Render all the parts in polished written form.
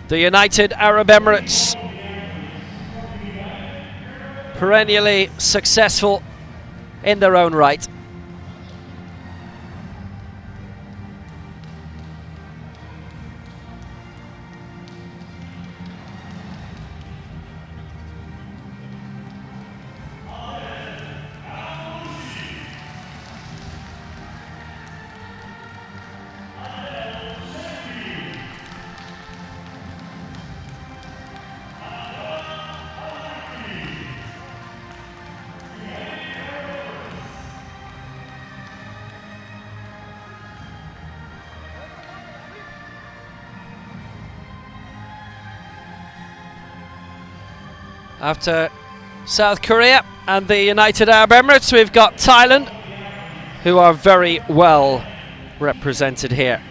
The United Arab Emirates, perennially successful in their own right. After South Korea and the United Arab Emirates, we've got Thailand, who are very well represented here.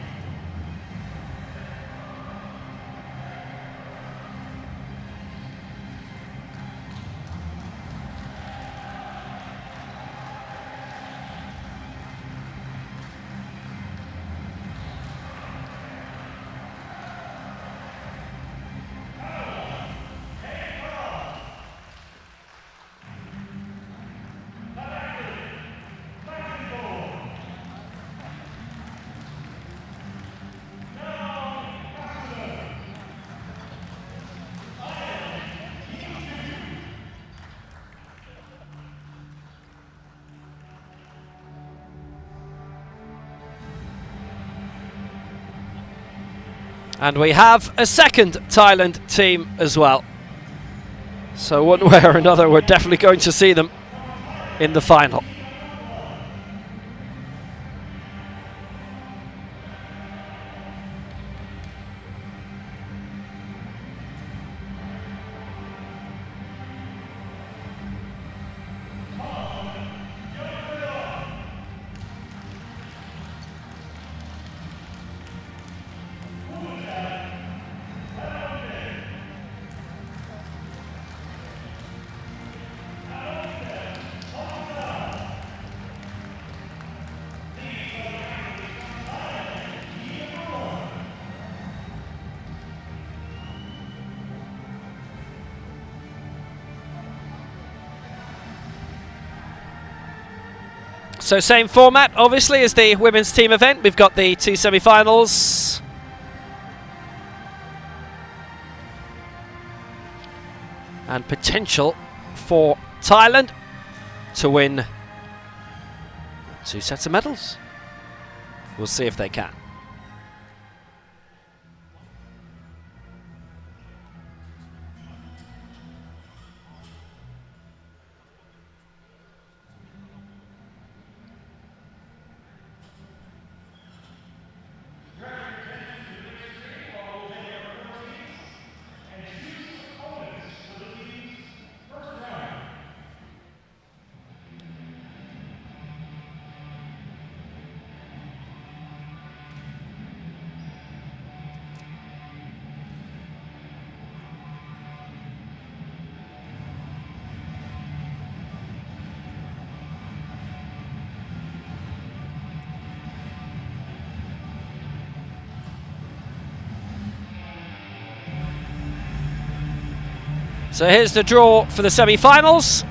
And we have a second Thailand team as well. So one way or another, we're definitely going to see them in the final. So same format, obviously, as the women's team event. We've got the two semi-finals. And potential for Thailand to win 2 sets of medals. We'll see if they can. So here's the draw for the semi-finals.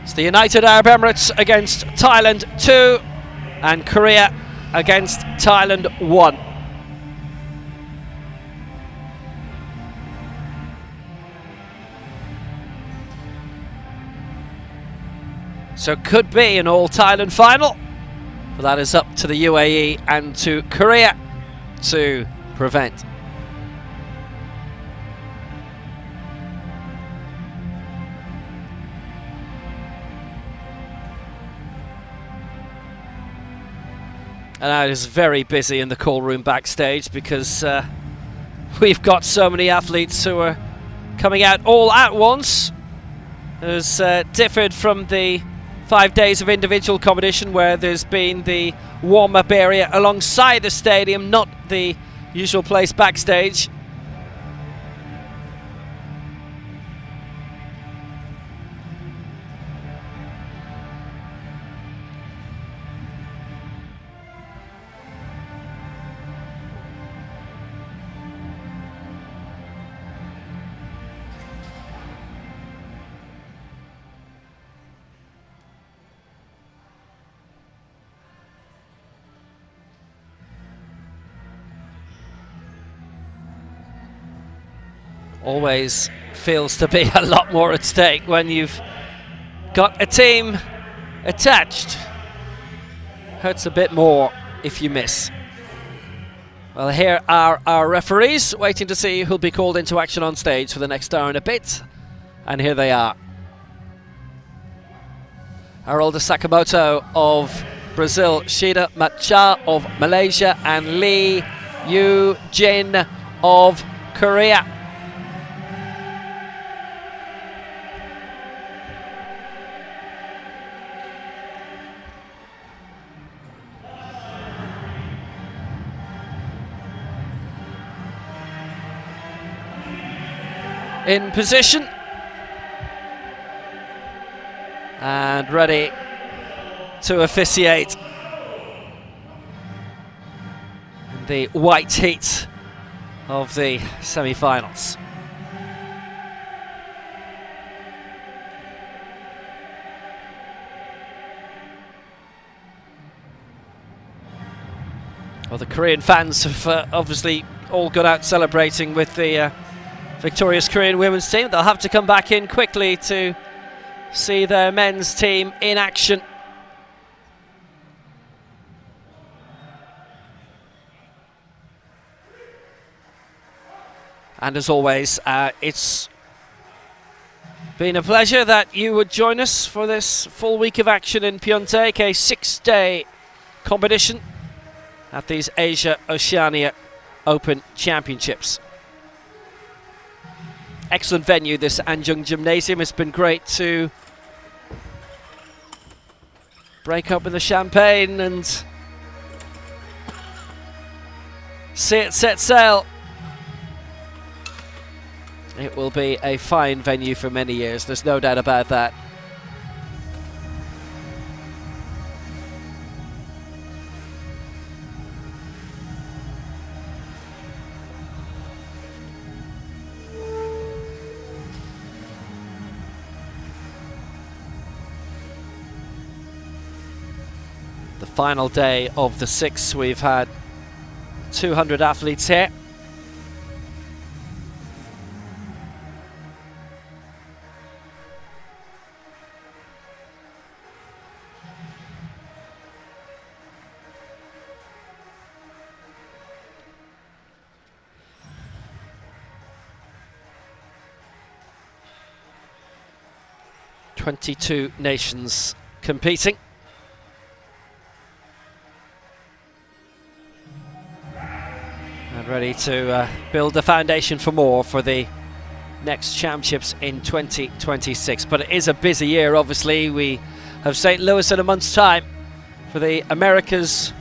It's the United Arab Emirates against Thailand 2 and Korea against Thailand 1. So it could be an all-Thailand final, but that is up to the UAE and to Korea to prevent. And now it is very busy in the call room backstage because we've got so many athletes who are coming out all at once. It has differed from the 5 days of individual competition where there's been the warm-up area alongside the stadium, not the usual place backstage. always feels to be a lot more at stake when you've got a team attached. Hurts a bit more if you miss. Well, here are our referees waiting to see who'll be called into action on stage for the next hour and a bit. And here they are. Harolda Sakamoto of Brazil, Shida Matcha of Malaysia, and Lee Yu Jin of Korea. In position and ready to officiate in the white heat of the semi-finals. Well, the Korean fans have obviously all gone out celebrating with the victorious Korean women's team. They'll have to come back in quickly to see their men's team in action. And as always, it's been a pleasure that you would join us for this full week of action in Pyeongtaek, a 6-day competition at these Asia Oceania Open Championships. Excellent venue, this Anjung Gymnasium. It's been great to break open the champagne and see it set sail. It will be a fine venue for many years, there's no doubt about that. The final day of the 6, we've had 200 athletes here. "22 nations competing. And ready to build the foundation for more for the next championships in 2026. But it is a busy year, obviously. We have St. Louis in a month's time for the Americas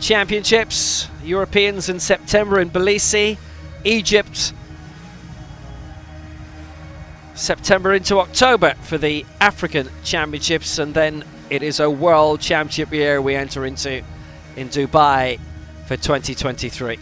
Championships, Europeans in September in Tbilisi, Egypt September into October for the African Championships, and then it is a World Championship year we enter into in Dubai for 2023.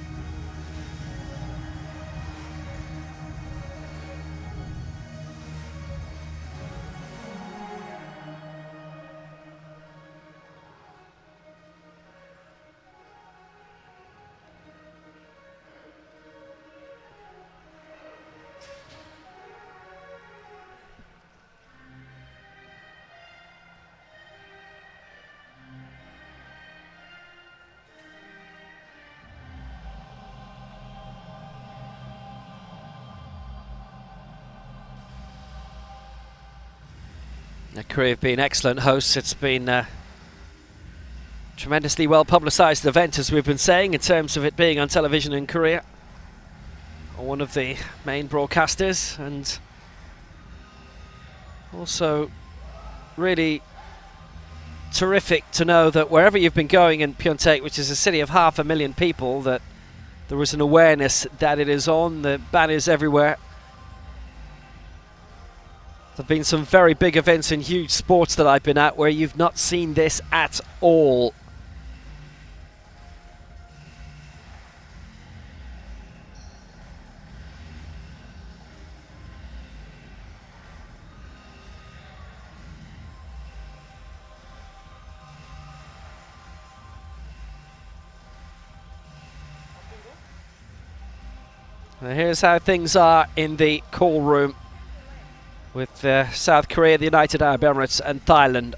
Korea have been excellent hosts. It's been a tremendously well publicised event, as we've been saying, in terms of it being on television in Korea. One of the main broadcasters, and also really terrific to know that wherever you've been going in Pyeongtaek, which is a city of 500,000 people, that there is an awareness that it is on, the banners everywhere. There have been some very big events in huge sports that I've been at where you've not seen this at all. Here's how things are in the call room with South Korea, the United Arab Emirates and Thailand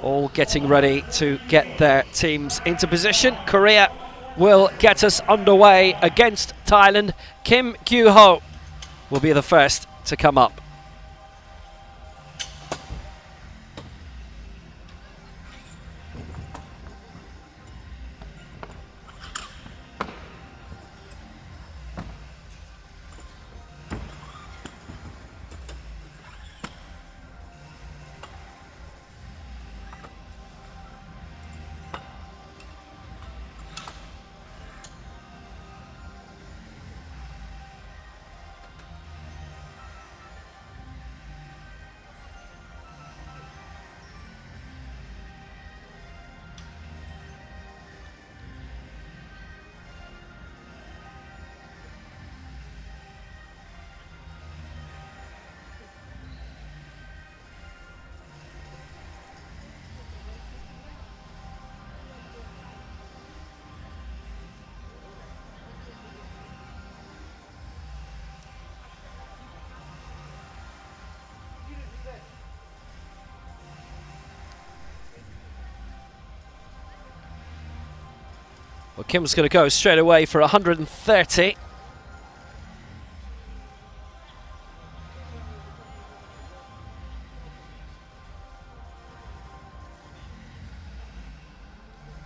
all getting ready to get their teams into position. Korea will get us underway against Thailand. Kim Kyu-ho will be the first to come up. Well, Kim's going to go straight away for 130.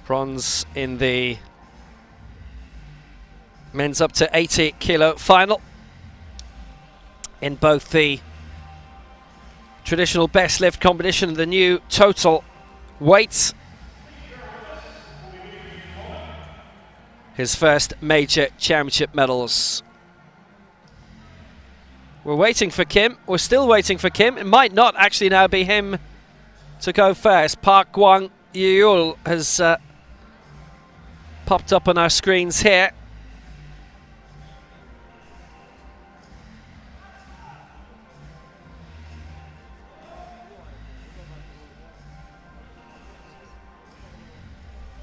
Bronze in the men's up to 80 kilo final in both the traditional best lift competition and the new total weights. His first major championship medals. We're waiting for Kim. We're still waiting for Kim. It might not actually now be him to go first. Park Kwang-yeol has popped up on our screens here.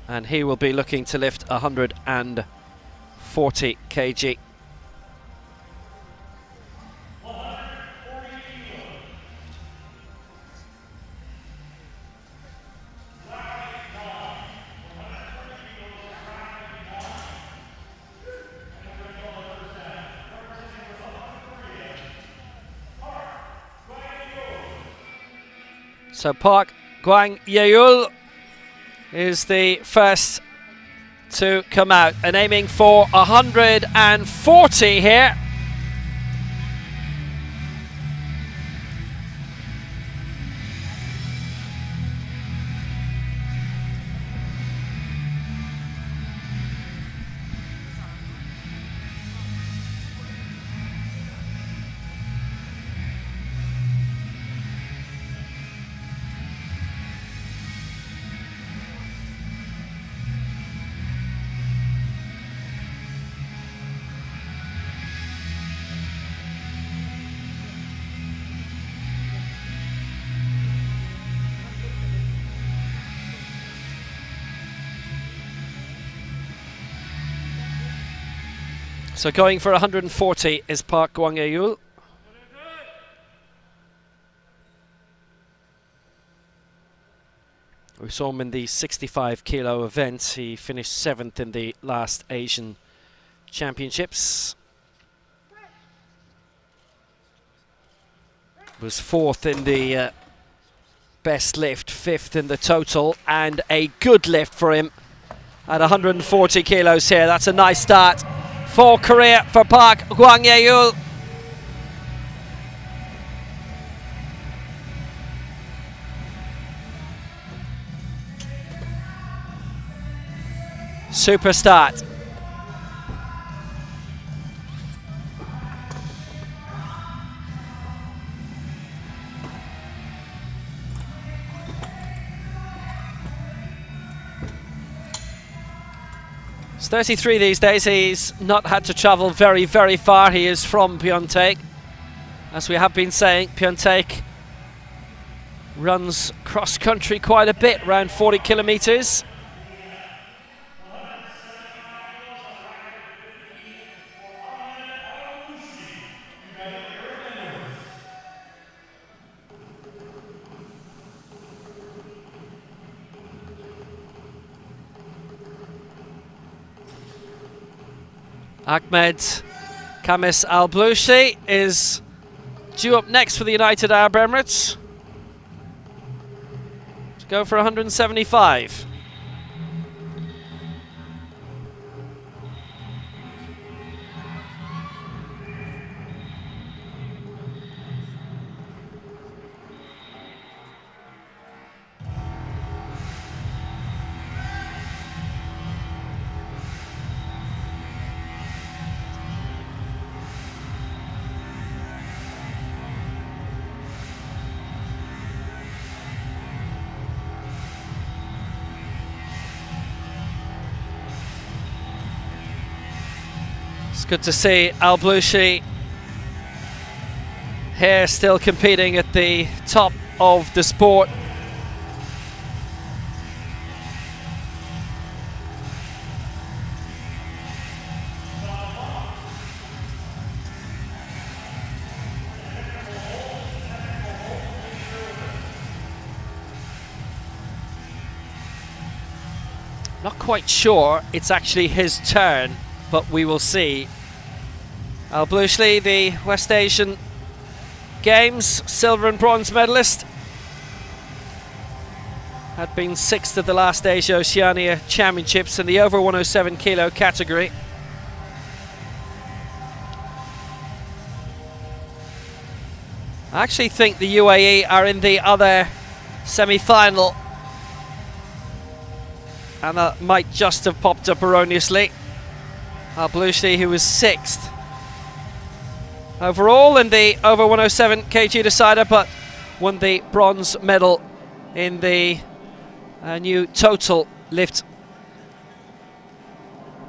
And he will be looking to lift 140 kg. So Park Kwang-yeol is the first to come out and aiming for 140 here. So going for 140 is Park Kwang-yeol. We saw him in the 65 kilo event. He finished 7th in the last Asian Championships. Was 4th in the best lift, 5th in the total, and a good lift for him at 140 kilos here. That's a nice start for Korea, for Park Kwang-yeol. Super start. He's 33 these days. He's not had to travel very, very far. He is from Pyeongtaek. As we have been saying, Pyeongtaek runs cross-country quite a bit, around 40 kilometers. Ahmed Kamis Al-Bloushi is due up next for the United Arab Emirates to go for 175. It's good to see Al-Bloushi here, still competing at the top of the sport. Not quite sure it's actually his turn, but we will see. Al-Bloushi, the West Asian Games silver and bronze medalist, had been 6th at the last Asia Oceania Championships in the over 107 kilo category. I actually think the UAE are in the other semi-final, and that might just have popped up erroneously. Al-Bloushi, who was 6th overall in the over 107 kg decider, but won the bronze medal in the new total lift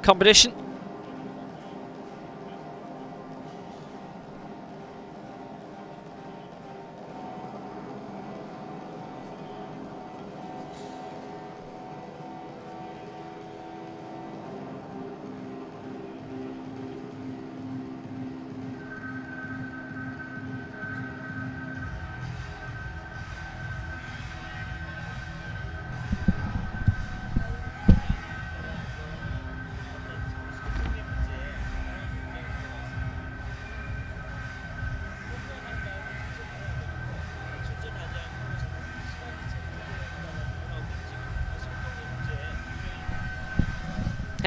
competition.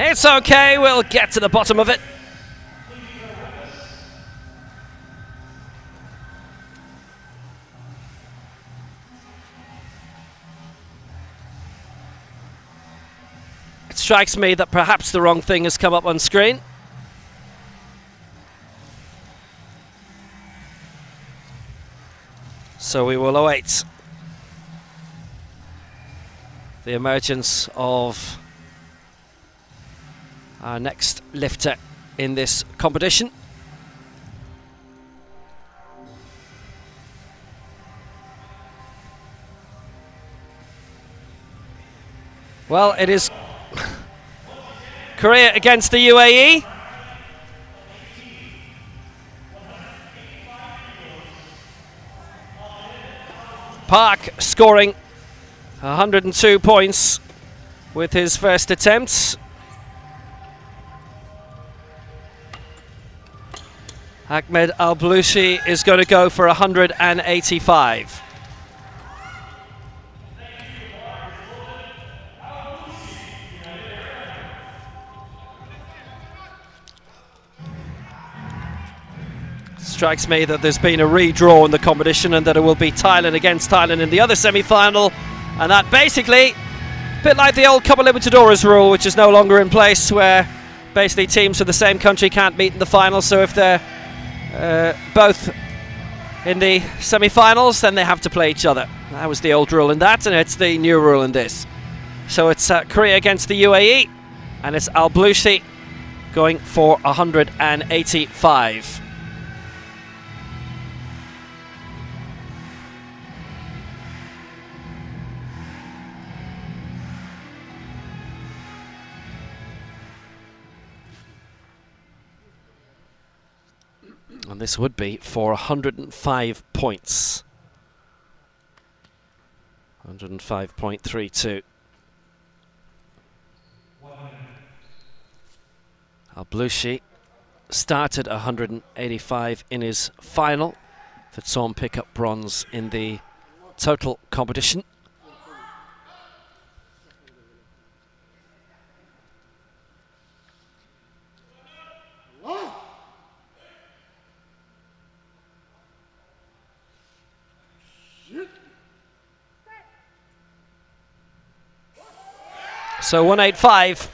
It's okay, we'll get to the bottom of it. It strikes me that perhaps the wrong thing has come up on screen. So we will await the emergence of our next lifter in this competition. Well, it is Korea against the UAE. Park scoring 102 points with his first attempt. Ahmed Al-Bloushi is going to go for 185. Strikes me that there's been a redraw in the competition and that it will be Thailand against Thailand in the other semi-final, and that basically, a bit like the old Copa Libertadores rule, which is no longer in place, where basically teams from the same country can't meet in the final, so if they're both in the semi-finals, then they have to play each other. That was the old rule in that, and it's the new rule in this. So it's Korea against the UAE, and it's Al-Bloushi going for 185. And this would be for 105 points. 105.32. Al-Bloushi started 185 in his final that saw him pick up bronze in the total competition. So 185.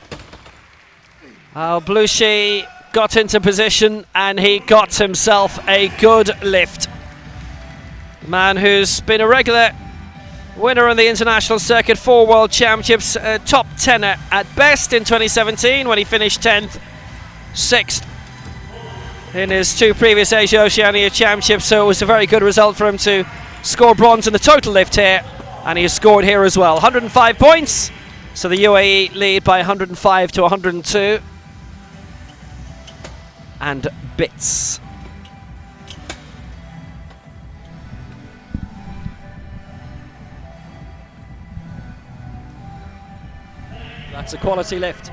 Blushi got into position and he got himself a good lift. The man who's been a regular winner on the international circuit, 4 World Championships, top 10 at best in 2017 when he finished 10th, 6th in his 2 previous Asia Oceania Championships, so it was a very good result for him to score bronze in the total lift here, and he has scored here as well. 105 points, so the UAE lead by 105 to 102 and bits. That's a quality lift.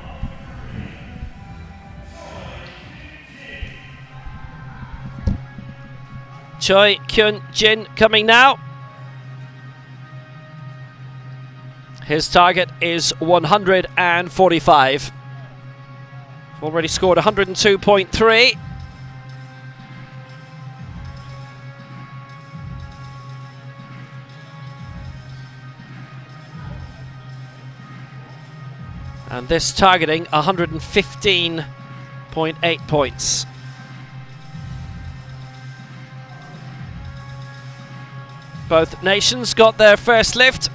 Choi Kyun-jin coming now. His target is 145. Already scored 102.3. And this targeting 115.8 points. Both nations got their first lift.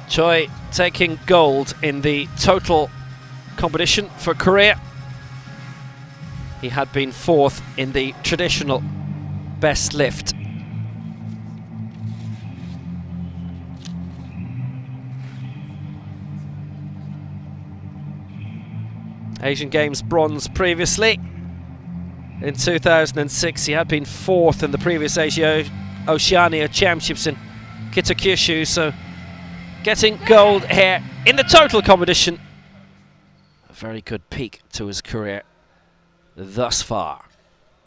Choi taking gold in the total competition for Korea. He had been 4th in the traditional best lift. Asian Games bronze previously. In 2006 he had been 4th in the previous Asia Oceania Championships in Kitakyushu, so getting gold here in the total competition. A very good peak to his career thus far.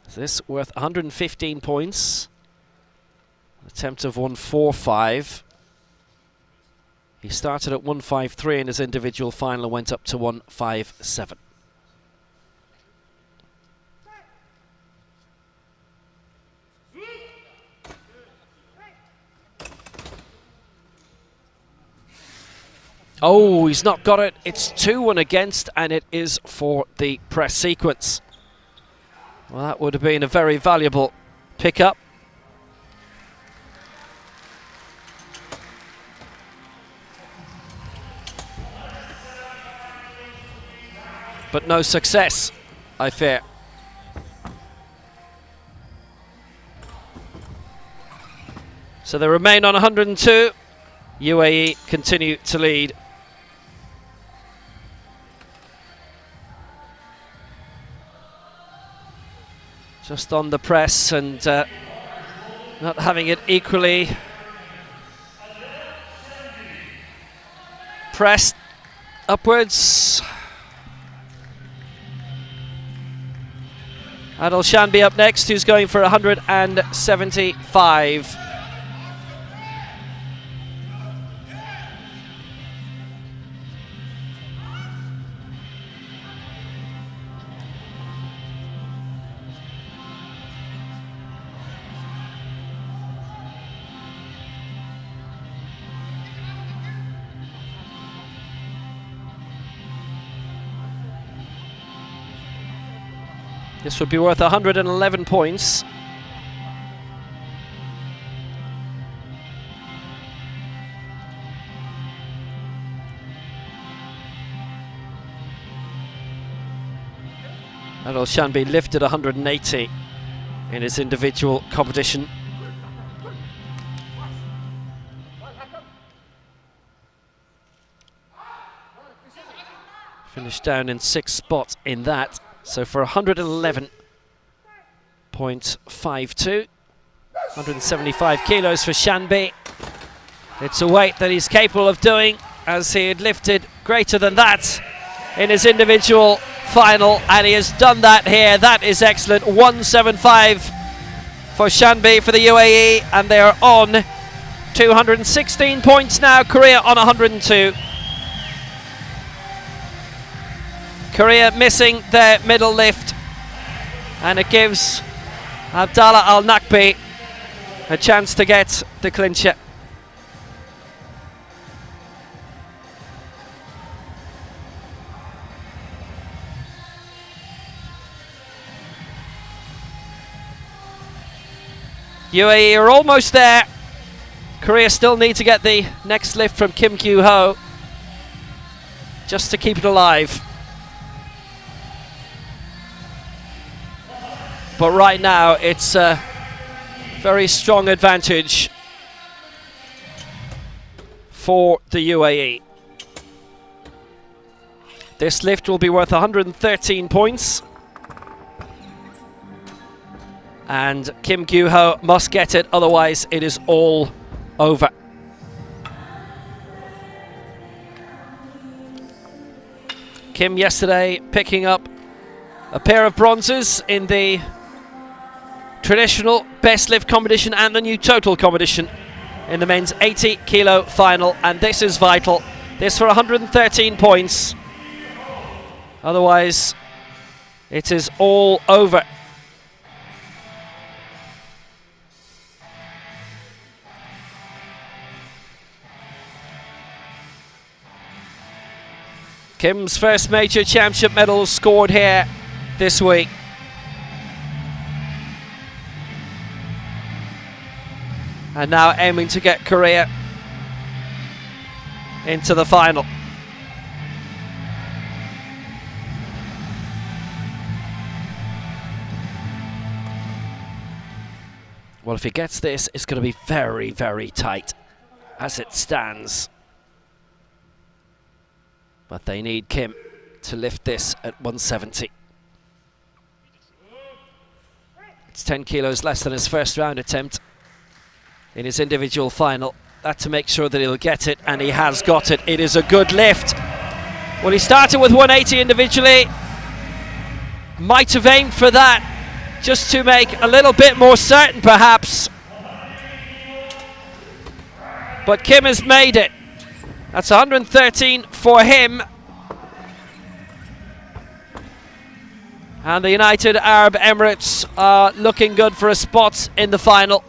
Is this worth 115 points? Attempt of 145. He started at 153 in his individual final and went up to 157. Oh, he's not got it. It's 2-1 against, and it is for the press sequence. Well, that would have been a very valuable pickup. But no success, I fear. So they remain on 102. UAE continue to lead. Just on the press and not having it equally pressed upwards. Adil Shanbi up next, who's going for 175. This would be worth 111 points. Adil Shanbi lifted 180 in his individual competition. Finished down in 6th spot in that. So for 111 1.52. 175 kilos for Shanbi. It's a weight that he's capable of doing, as he had lifted greater than that in his individual final, and he has done that here. That is excellent. 175 for Shanbi for the UAE, and they are on 216 points now. Korea on 102. Korea missing their middle lift, and it gives Abdallah Al Nakbi a chance to get the clincher. UAE are almost there. Korea still need to get the next lift from Kim Kyu-ho just to keep it alive. But right now it's a very strong advantage for the UAE. This lift will be worth 113 points. And Kim Kyu-ho must get it, otherwise it is all over. Kim yesterday picking up a pair of bronzes in the traditional best lift competition and the new total competition in the men's 80 kilo final, and this is vital. This for 113 points. Otherwise it is all over. Kim's first major championship medal scored here this week. And now aiming to get Korea into the final. Well, if he gets this, it's going to be very, very tight as it stands. But they need Kim to lift this at 170. It's 10 kilos less than his first round attempt in his individual final. That to make sure that he'll get it, and he has got it. It is a good lift. Well, he started with 180 individually. Might have aimed for that just to make a little bit more certain, perhaps. But Kim has made it. That's 113 for him. And the United Arab Emirates are looking good for a spot in the final.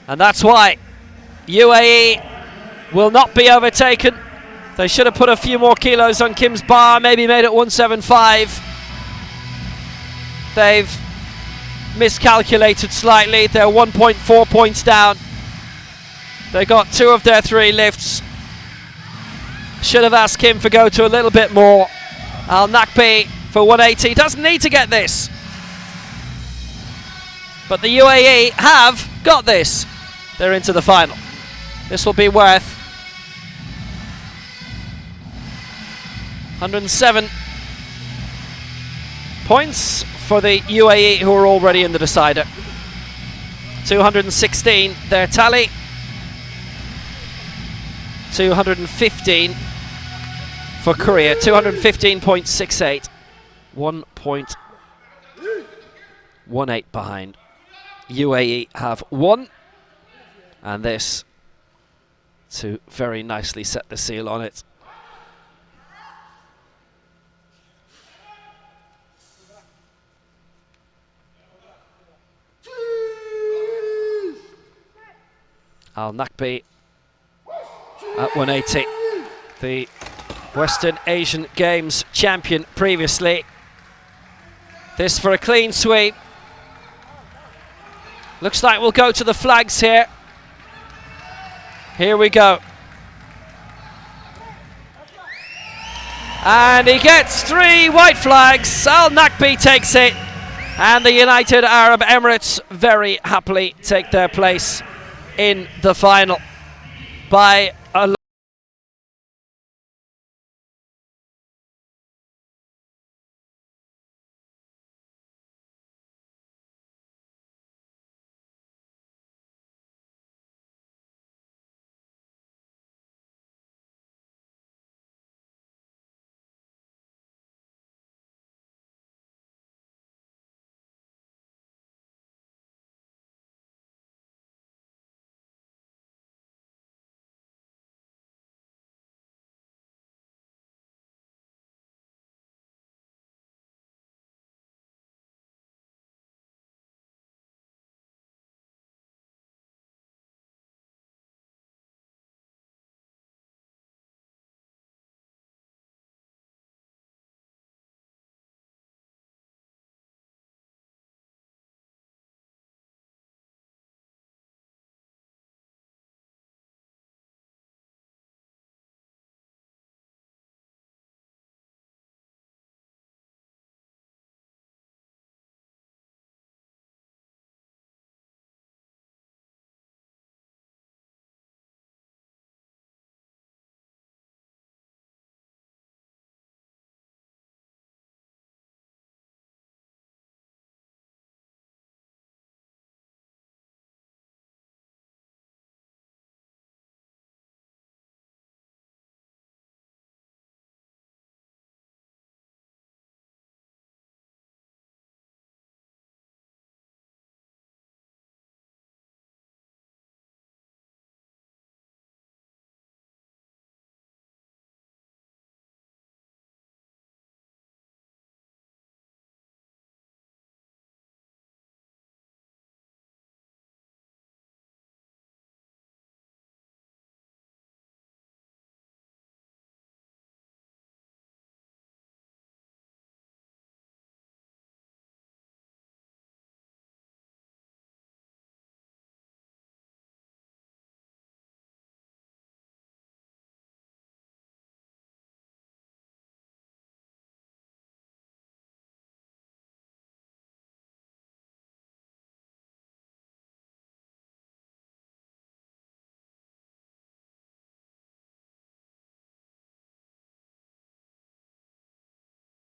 And that's why UAE will not be overtaken. They should have put a few more kilos on Kim's bar, maybe made it 175. They've miscalculated slightly. They're 1.4 points down. They got 2 of their 3 lifts. Should have asked Kim to go to a little bit more. Al Nakbi for 180. Doesn't need to get this. But the UAE have got this. They're into the final. This will be worth 107 points for the UAE, who are already in the decider. 216 their tally. 215 for Korea. 215.68. 1.18 behind. UAE have won. And this to very nicely set the seal on it. Al Nakbi at 180, the Western Asian Games champion previously. This for a clean sweep. Looks like we'll go to the flags here. Here we go. And he gets 3 white flags. Al Nakbi takes it. And the United Arab Emirates very happily take their place in the final. by a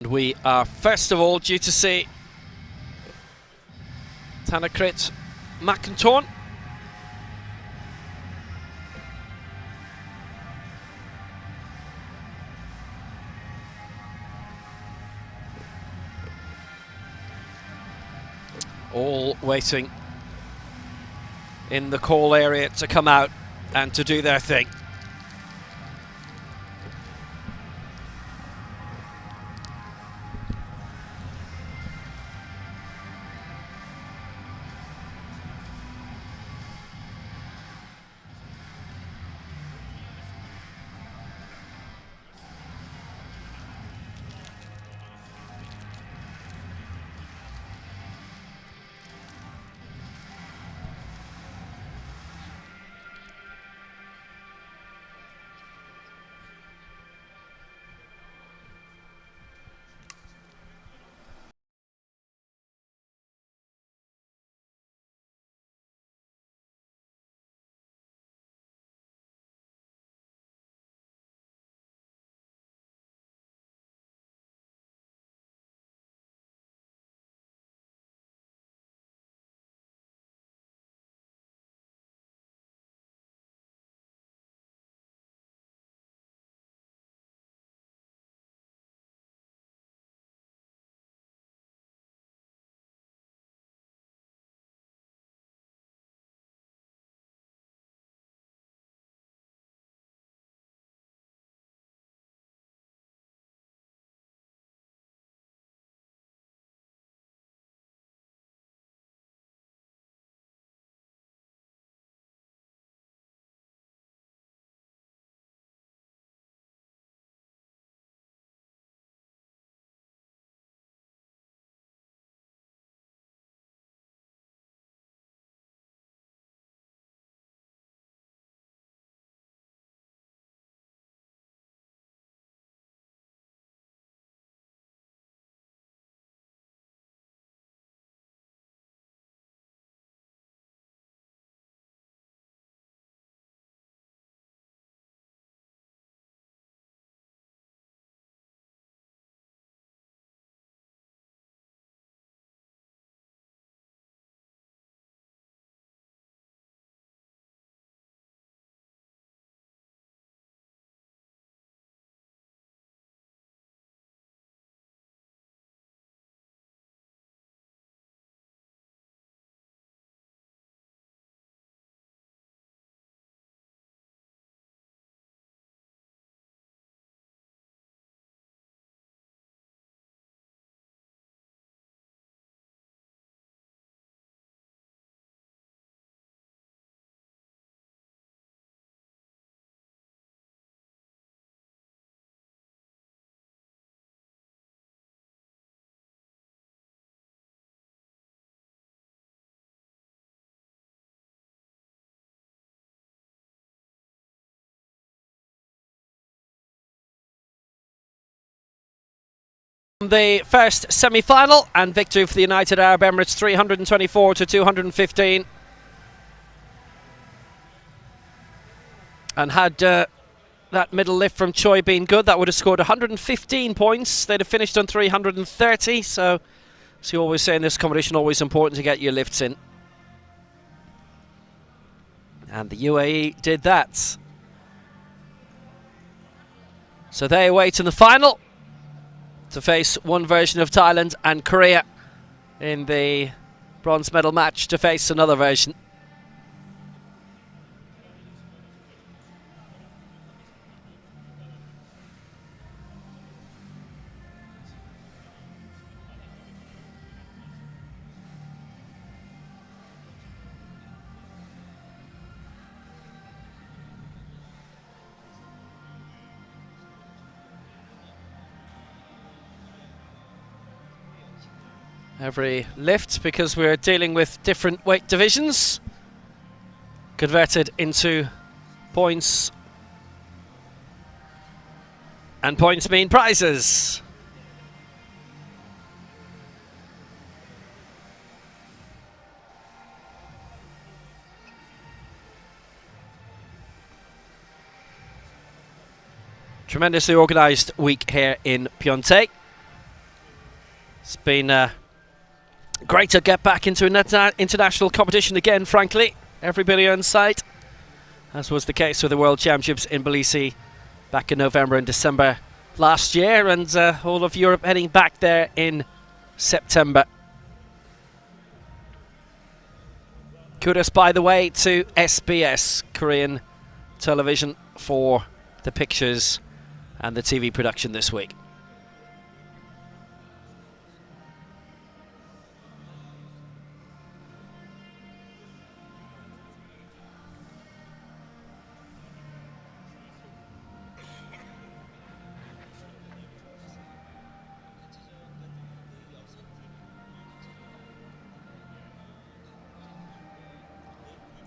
we are first of all due to see Tanakrit McIntorn. All waiting in the call area to come out and to do their thing. The first semi-final and victory for the United Arab Emirates, 324 to 215. And had that middle lift from Choi been good, that would have scored 115 points. They'd have finished on 330. So, as you always say in this competition, always important to get your lifts in. And the UAE did that. So they await in the final to face one version of Thailand, and Korea in the bronze medal match to face another version. Every lift, because we're dealing with different weight divisions, converted into points, and points mean prizes. Tremendously organised week here in Pyeongtaek. It's been great to get back into international competition again, frankly. Everybody on site, as was the case with the World Championships in Tbilisi back in November and December last year, and all of Europe heading back there in September. Kudos, by the way, to SBS, Korean television, for the pictures and the TV production this week.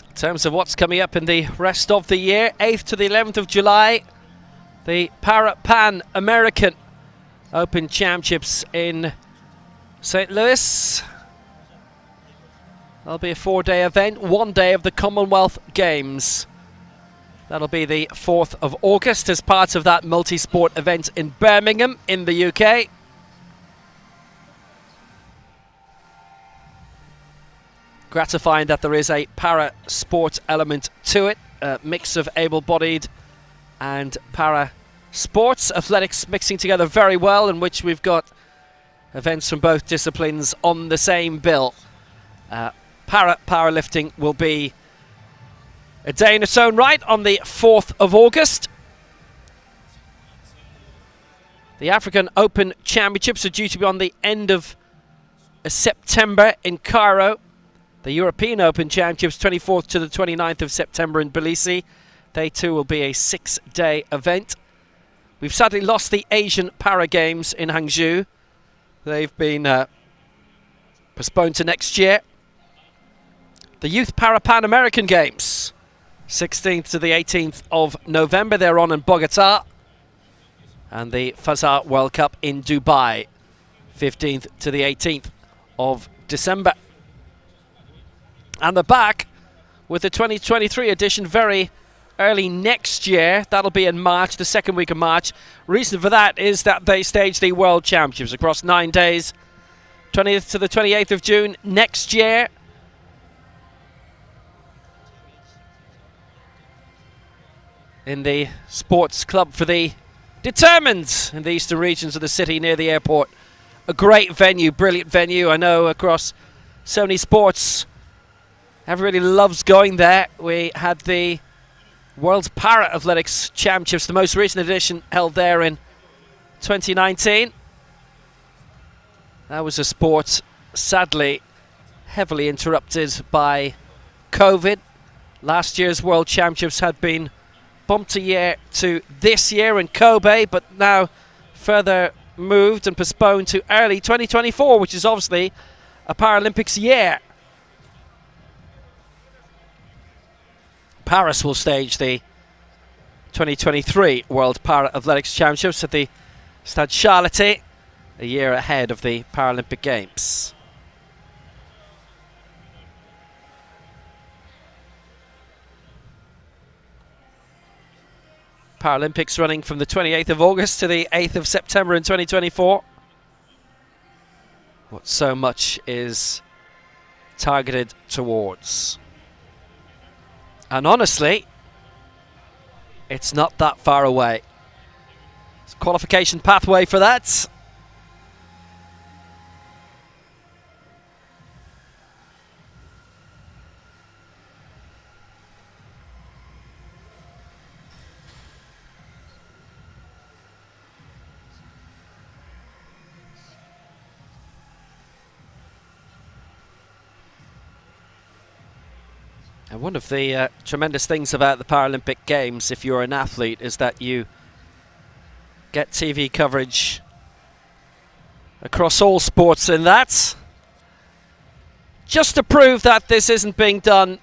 In terms of what's coming up in the rest of the year, 8th to the 11th of July, the Pan American Open Championships in St. Louis. That'll be a 4-day event, 1 day of the Commonwealth Games. That'll be the 4th of August as part of that multi-sport event in Birmingham in the UK. Gratifying that there is a para-sport element to it, a mix of able-bodied and para-sports, athletics mixing together very well, in which we've got events from both disciplines on the same bill. Powerlifting will be a day in its own right on the 4th of August. The African Open Championships are due to be on the end of September in Cairo. The European Open Championships, 24th to the 29th of September in Tbilisi. They too will be a 6-day event. We've sadly lost the Asian Para Games in Hangzhou. They've been postponed to next year. The Youth Para Pan American Games, 16th to the 18th of November. They're on in Bogota. And the Fazar World Cup in Dubai, 15th to the 18th of December. And the back with the 2023 edition very early next year. That'll be in March, the second week of March. Reason for that is that they stage the World Championships across 9 days, 20th to the 28th of June next year. In the sports club for the determined in the eastern regions of the city near the airport. A great venue, brilliant venue. I know across so many sports, everybody loves going there. We had the World Para Athletics Championships, the most recent edition, held there in 2019. That was a sport, sadly, heavily interrupted by COVID. Last year's World Championships had been bumped a year to this year in Kobe, but now further moved and postponed to early 2024, which is obviously a Paralympics year. Paris will stage the 2023 World Para Athletics Championships at the Stade Charlotte a year ahead of the Paralympic Games. Paralympics running from the 28th of August to the 8th of September in 2024. What so much is targeted towards. And honestly, it's not that far away. It's a qualification pathway for that. And one of the tremendous things about the Paralympic Games, if you're an athlete, is that you get TV coverage across all sports in that. Just to prove that this isn't being done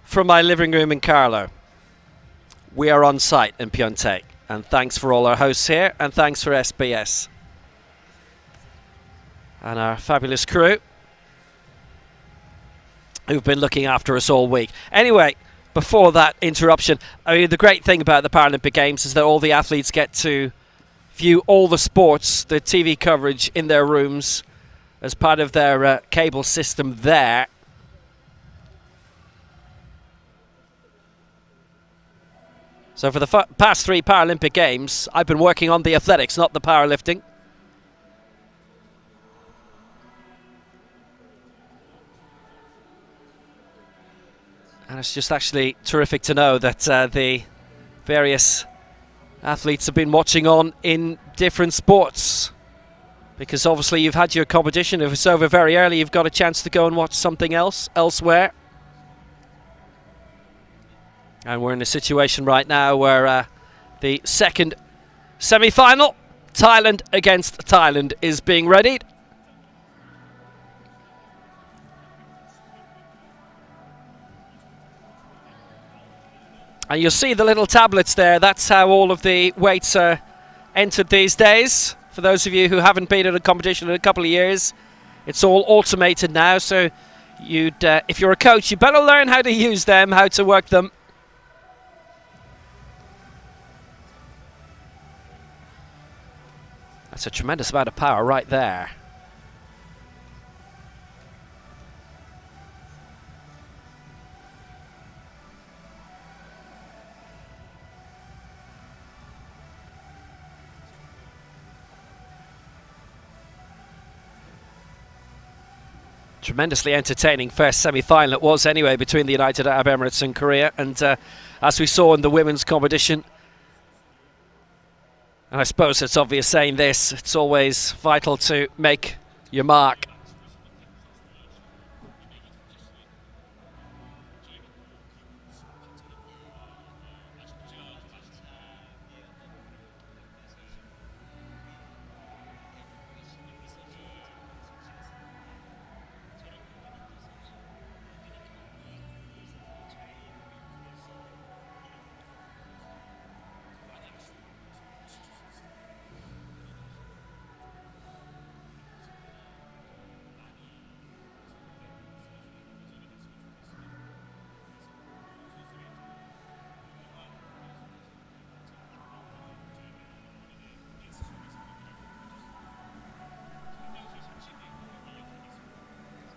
from my living room in Carlo. We are on site in Pyeongtaek. And thanks for all our hosts here, and thanks for SBS. And our fabulous crew who've been looking after us all week. Anyway, before that interruption, I mean, the great thing about the Paralympic Games is that all the athletes get to view all the sports, the TV coverage in their rooms as part of their cable system there. So for the past 3 Paralympic Games, I've been working on the athletics, not the powerlifting. And it's just actually terrific to know that the various athletes have been watching on in different sports. Because obviously you've had your competition. If it's over very early, you've got a chance to go and watch something else elsewhere. And we're in a situation right now where the second semi-final, Thailand against Thailand, is being readied. And you'll see the little tablets there. That's how all of the weights are entered these days. For those of you who haven't been at a competition in a couple of years, it's all automated now. So if you're a coach, you better learn how to use them, how to work them. That's a tremendous amount of power right there. Tremendously entertaining first semi-final it was anyway between the United Arab Emirates and Korea, and as we saw in the women's competition, and I suppose it's obvious saying this, it's always vital to make your mark.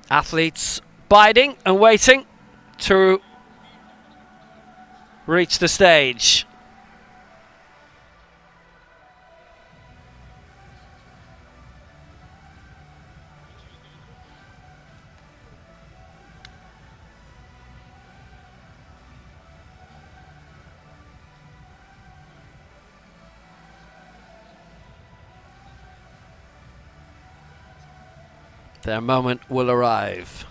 Athletes biding and waiting to reach the stage. Their moment will arrive.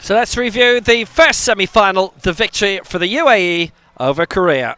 So let's review the first semi-final, the victory for the UAE over Korea.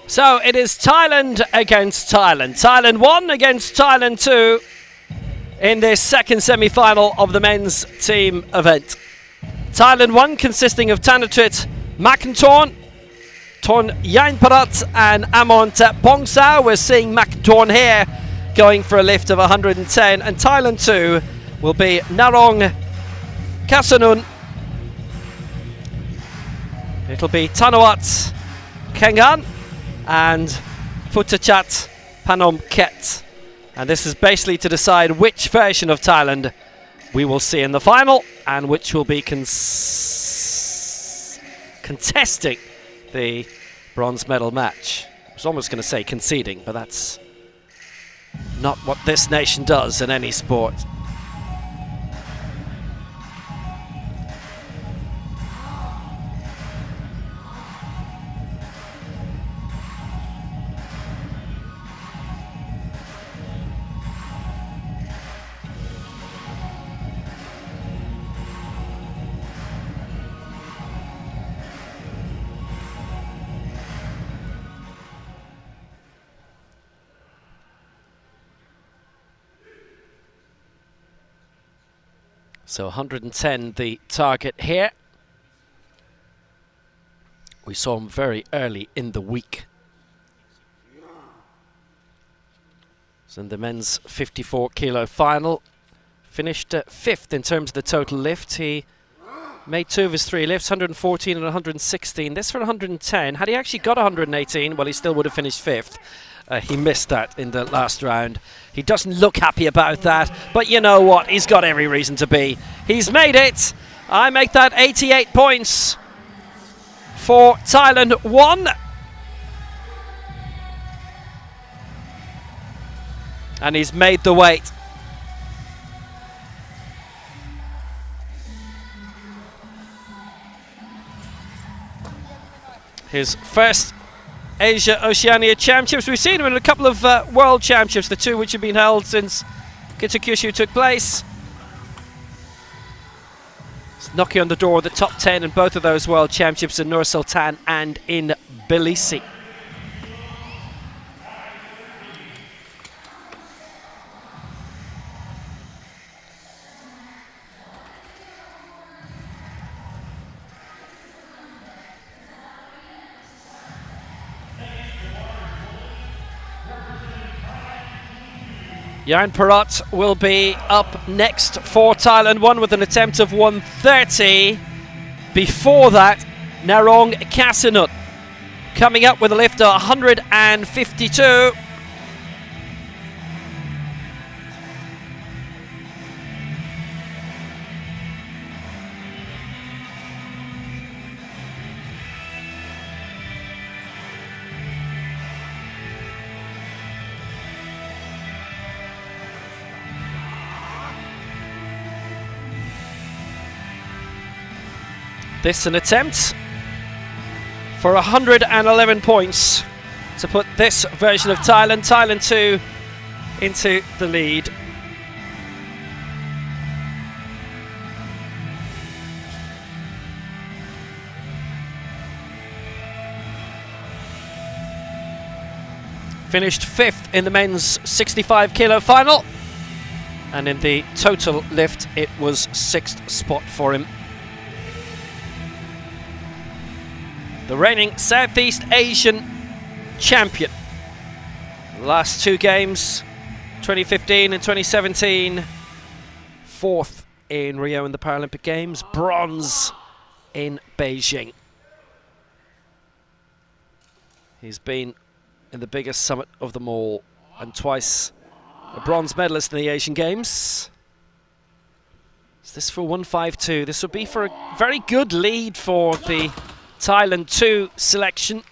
So it is Thailand against Thailand. Thailand 1 against Thailand 2 in this second semi-final of the men's team event. Thailand 1 consisting of Thanatrit Makantorn, Ton Yainparat and Amon Bongsao. We're seeing Makantorn here going for a lift of 110, and Thailand 2 will be Narong Kasanun. It'll be Tanawat Kengan and Futachat Panom Ket. And this is basically to decide which version of Thailand we will see in the final and which will be contesting the bronze medal match. I was almost going to say conceding, but that's not what this nation does in any sport. So 110 the target here. We saw him very early in the week. So in the men's 54 kilo final, finished 5th in terms of the total lift. He made 2 of his 3 lifts, 114 and 116. This for 110. Had he actually got 118, well, he still would have finished 5th. He missed that in the last round. He doesn't look happy about that, but you know what? He's got every reason to be. He's made it. I make that 88 points for Thailand 1. And he's made the weight. His first Asia Oceania Championships. We've seen him in a couple of World Championships, the 2 which have been held since Kitakyushu took place. He's knocking on the door of the top 10 in both of those World Championships in Nur Sultan and in Tbilisi. Jan Parrot will be up next for Thailand 1 with an attempt of 130. Before that, Narong Kasanut coming up with a lift of 152. This an attempt for 111 points to put this version of Thailand 2, into the lead. Finished 5th in the men's 65 kilo final, and in the total lift it was 6th spot for him. The reigning Southeast Asian champion. The last 2 games, 2015 and 2017, 4th in Rio in the Paralympic Games, bronze in Beijing. He's been in the biggest summit of them all and twice a bronze medalist in the Asian Games. Is this for 152? This would be for a very good lead for the Thailand 2 selection.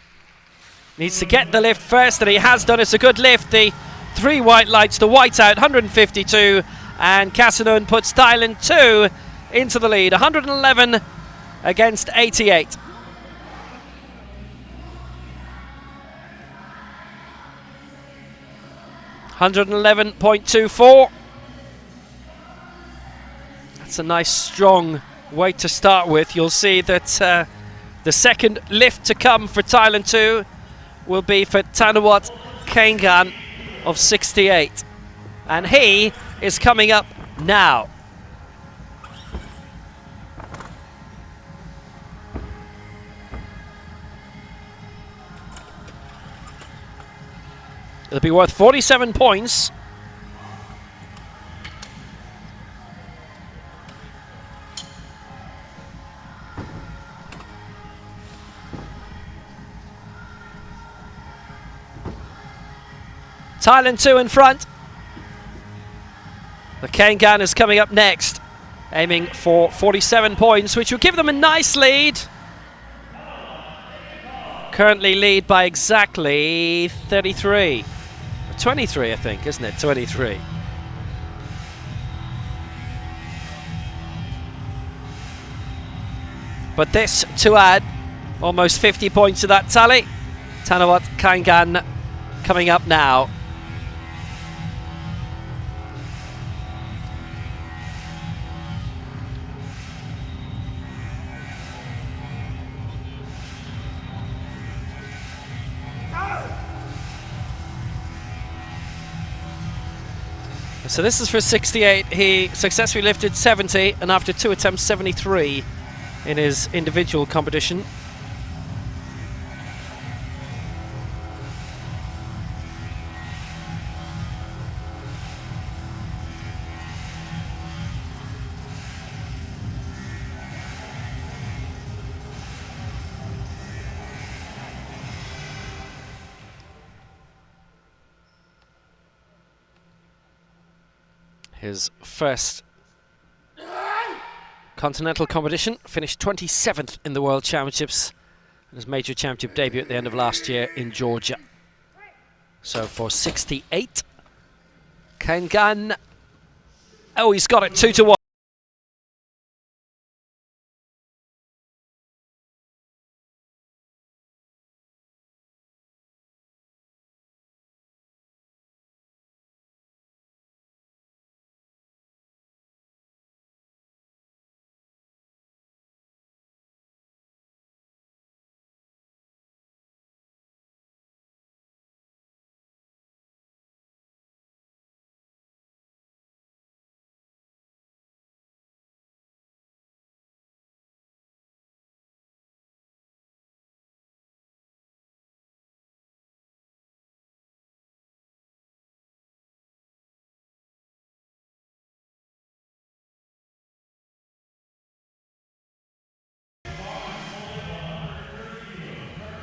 Needs to get the lift first, and he has done. It's a good lift. The 3 white lights, the white out, 152, and Kasanun puts Thailand 2 into the lead, 111 against 88. $111.24. That's a nice strong weight to start with. You'll see that the second lift to come for Thailand 2 will be for Tanawat Kaingan of 68. And he is coming up now. It'll be worth 47 points. Thailand 2 in front. The Kaingan is coming up next, aiming for 47 points, which will give them a nice lead. Currently lead by exactly 33. 23, I think, isn't it? 23. But this to add almost 50 points to that tally. Tanawat Kaingan coming up now. So this is for 68. He successfully lifted 70, and after 2 attempts, 73 in his individual competition. His first continental competition, finished 27th in the World Championships, and his major championship debut at the end of last year in Georgia. So for 68, Kaingan, oh, he's got it 2-1.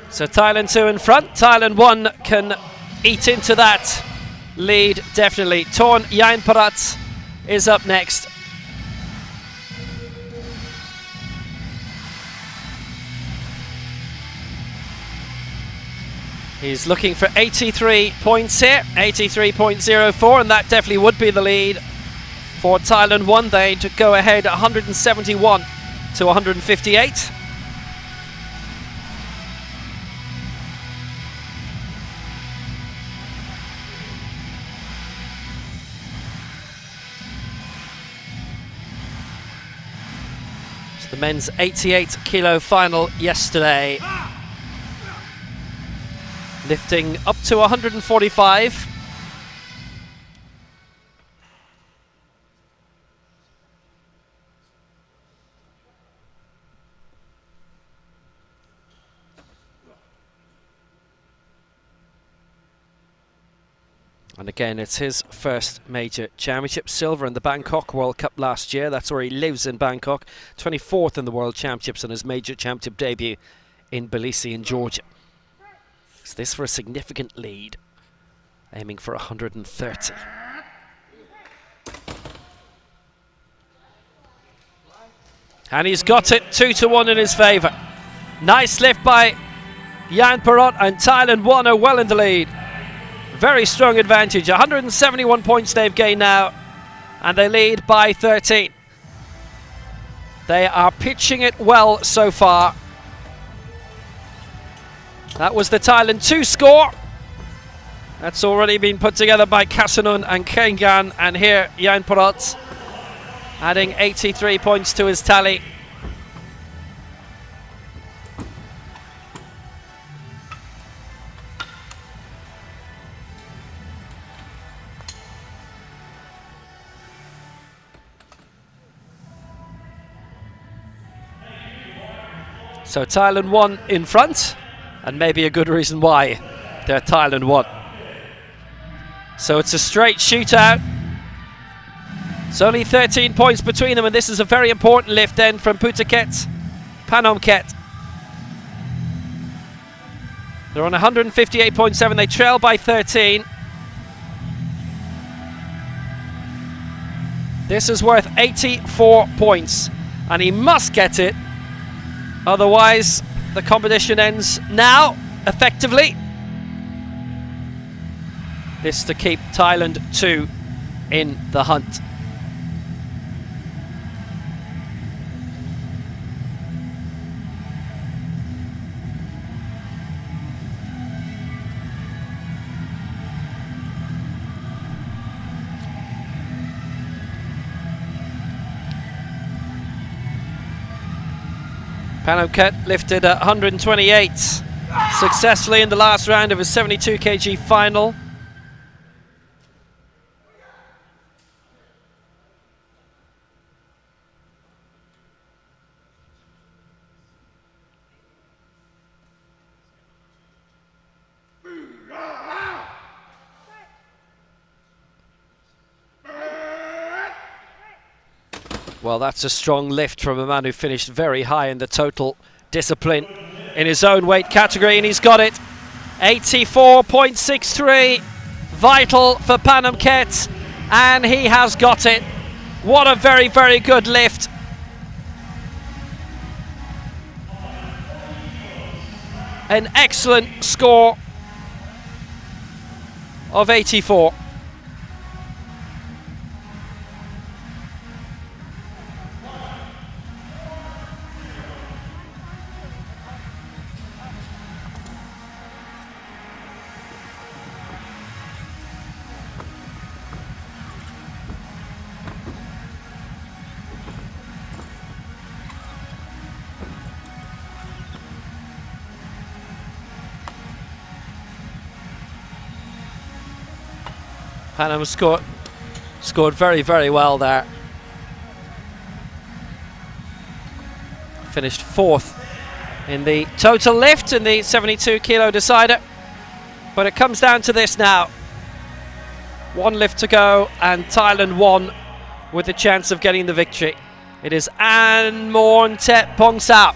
So Thailand 2 in front. Thailand 1 can eat into that lead, definitely. Torn Yainparat is up next. He's looking for 83 points here, 83.04, and that definitely would be the lead for Thailand 1. They'd go ahead 171 to 158. The men's 88 kilo final yesterday, lifting up to 145. And again, it's his first major championship. Silver in the Bangkok World Cup last year. That's where he lives, in Bangkok. 24th in the World Championships and his major championship debut in Tbilisi in Georgia. So this for a significant lead, aiming for 130. And he's got it 2-1 in his favour. Nice lift by Yainparat, and Thailand 1 are well in the lead. Very strong advantage. 171 points they've gained now, and they lead by 13. They are pitching it well so far. That was the Thailand 2 score. That's already been put together by Kasanun and Kaingan, and here Yainparat adding 83 points to his tally. So Thailand 1 in front, and maybe a good reason why they're Thailand 1. So it's a straight shootout. It's only 13 points between them, and this is a very important lift then from Pyeongtaek, Pyeongtaek. They're on 158.7, they trail by 13. This is worth 84 points, and he must get it, otherwise the competition ends now, effectively. This to keep Thailand 2 in the hunt. Pyeongtaek lifted at 128 successfully in the last round of his 72 kg final. Well, that's a strong lift from a man who finished very high in the total discipline in his own weight category, and he's got it. 84.63, vital for Pyeongtaek, and he has got it. What a very, very good lift. An excellent score of 84. Panam scored very, very well there. Finished 4th in the total lift in the 72 kilo decider. But it comes down to this now. 1 lift to go, and Thailand 1 with the chance of getting the victory. It is Pyeongtaek Pongsao.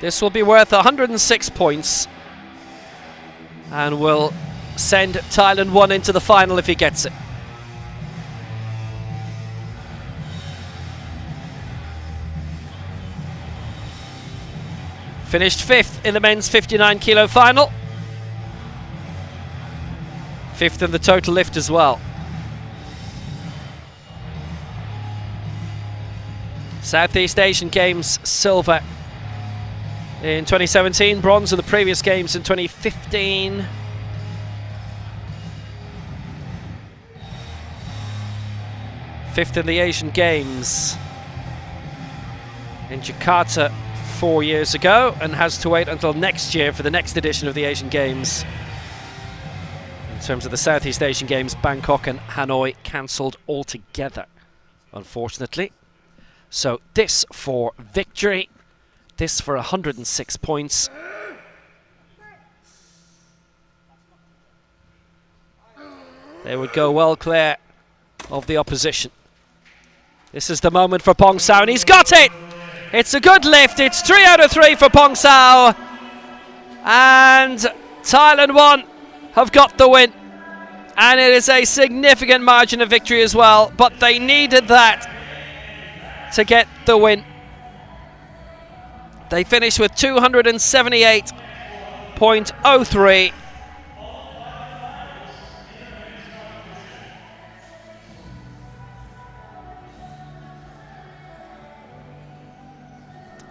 This will be worth 106 points and will send Thailand 1 into the final if he gets it. Finished 5th in the men's 59 kilo final. 5th in the total lift as well. Southeast Asian Games silver in 2017, bronze in the previous games in 2015. Fifth in the Asian Games in Jakarta 4 years ago, and has to wait until next year for the next edition of the Asian Games. In terms of the Southeast Asian Games, Bangkok and Hanoi cancelled altogether, unfortunately. So this for victory. This for 106 points. They would go well clear of the opposition. This is the moment for Pongsao, and he's got it! It's a good lift. It's 3 out of 3 for Pongsao. And Thailand 1 have got the win. And it is a significant margin of victory as well, but they needed that to get the win. They finished with 278.03.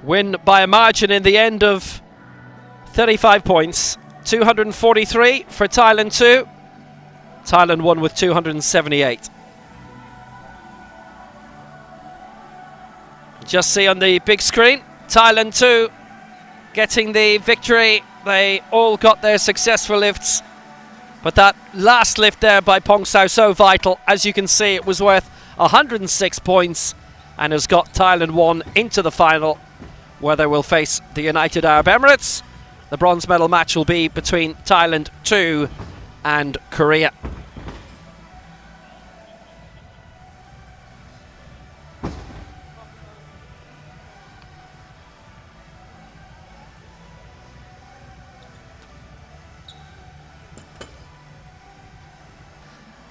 Win by a margin in the end of 35 points. 243 for Thailand 2. Thailand 1 with 278. Just see on the big screen, Thailand 2 getting the victory. They all got their successful lifts, but that last lift there by Pyeongtaek so vital. As you can see, it was worth 106 points and has got Thailand 1 into the final, where they will face the United Arab Emirates. The bronze medal match will be between Thailand 2 and Korea.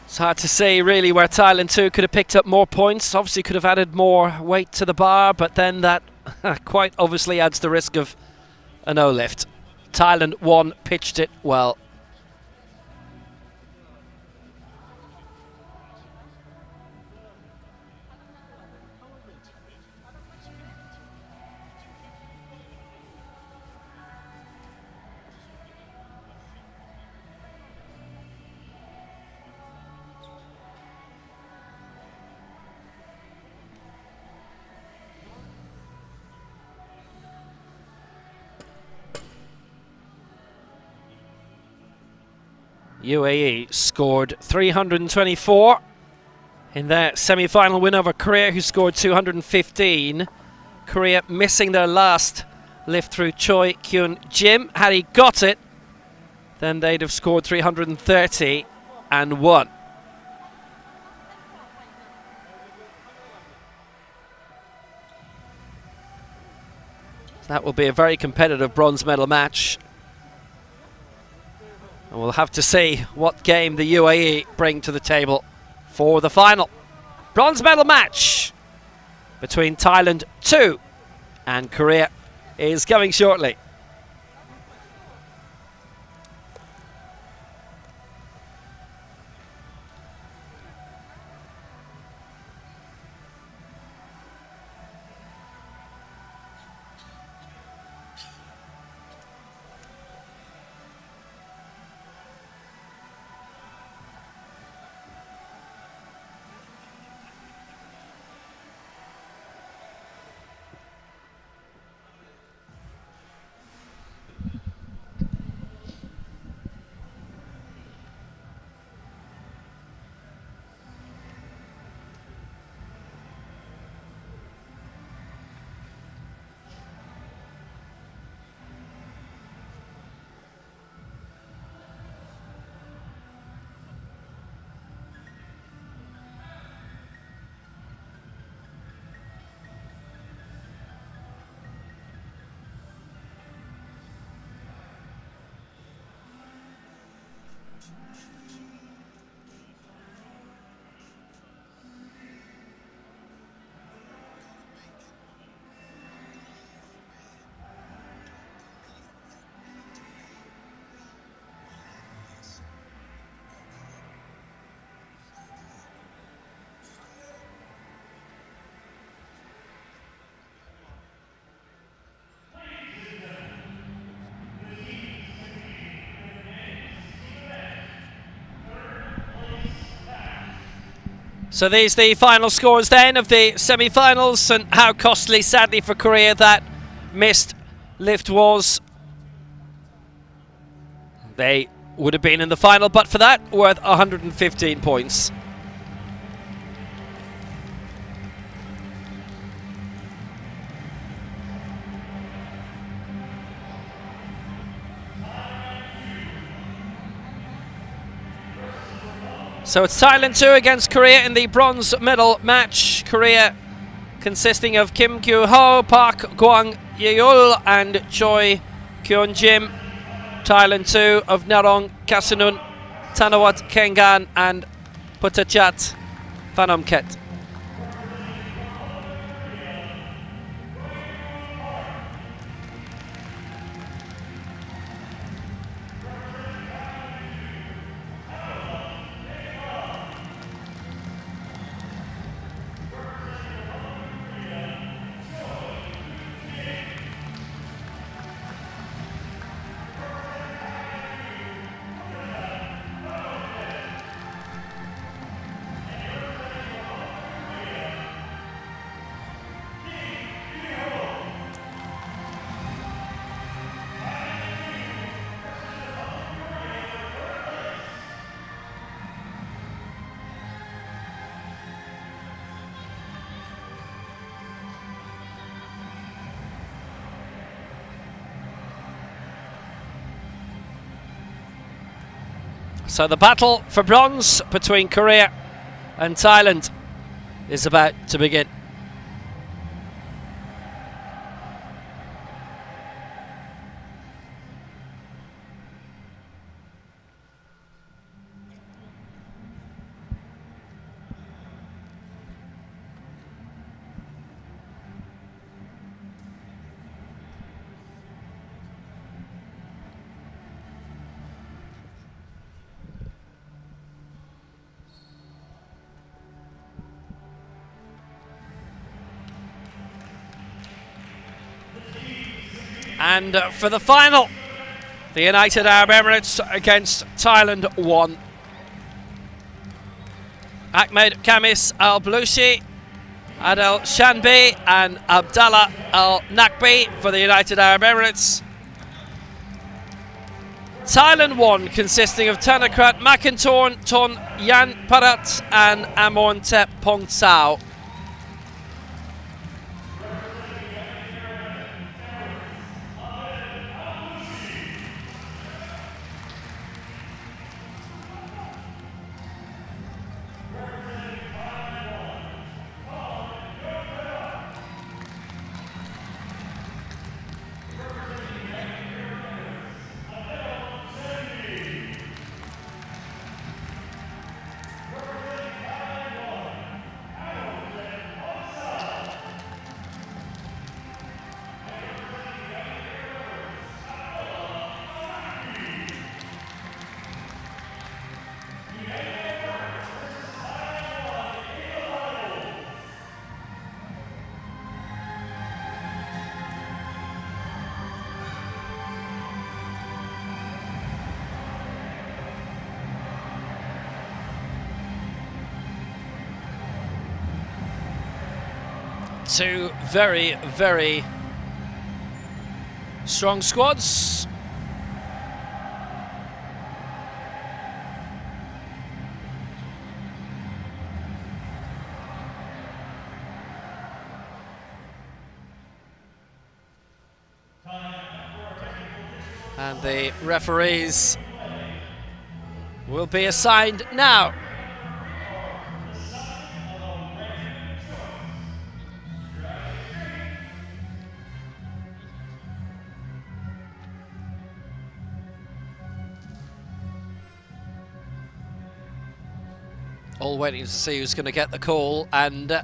It's hard to say really where Thailand 2 could have picked up more points. Obviously could have added more weight to the bar, but then that quite obviously adds the risk of a no lift. Thailand 1 pitched it well. UAE scored 324 in their semi-final win over Korea, who scored 215. Korea missing their last lift through Choi Kyun-jim. Had he got it, then they'd have scored 330 and won. That will be a very competitive bronze medal match. And we'll have to see what game the UAE bring to the table for the final. Bronze medal match between Thailand 2 and Korea is coming shortly. So these the final scores then of the semi-finals, and how costly, sadly, for Korea that missed lift was. They would have been in the final, but for that, worth 115 points. So it's Thailand 2 against Korea in the bronze medal match. Korea consisting of Kim Kyu-ho, Park Kwang-yeol and Choi Kyun-jim. Thailand 2 of Narong Kasanun, Tanawat Kengan and Putachat Phanomket. So the battle for bronze between Korea and Thailand is about to begin. And for the final, the United Arab Emirates against Thailand 1. Ahmed Kamis Al-Blushi, Adel Shanbi and Abdallah Al-Nakbi for the United Arab Emirates. Thailand 1, consisting of Tanakrat Makintorn, Ton Yan Parat and Amontep Pongsao. Two very, very strong squads. And the referees will be assigned now. All waiting to see who's going to get the call, and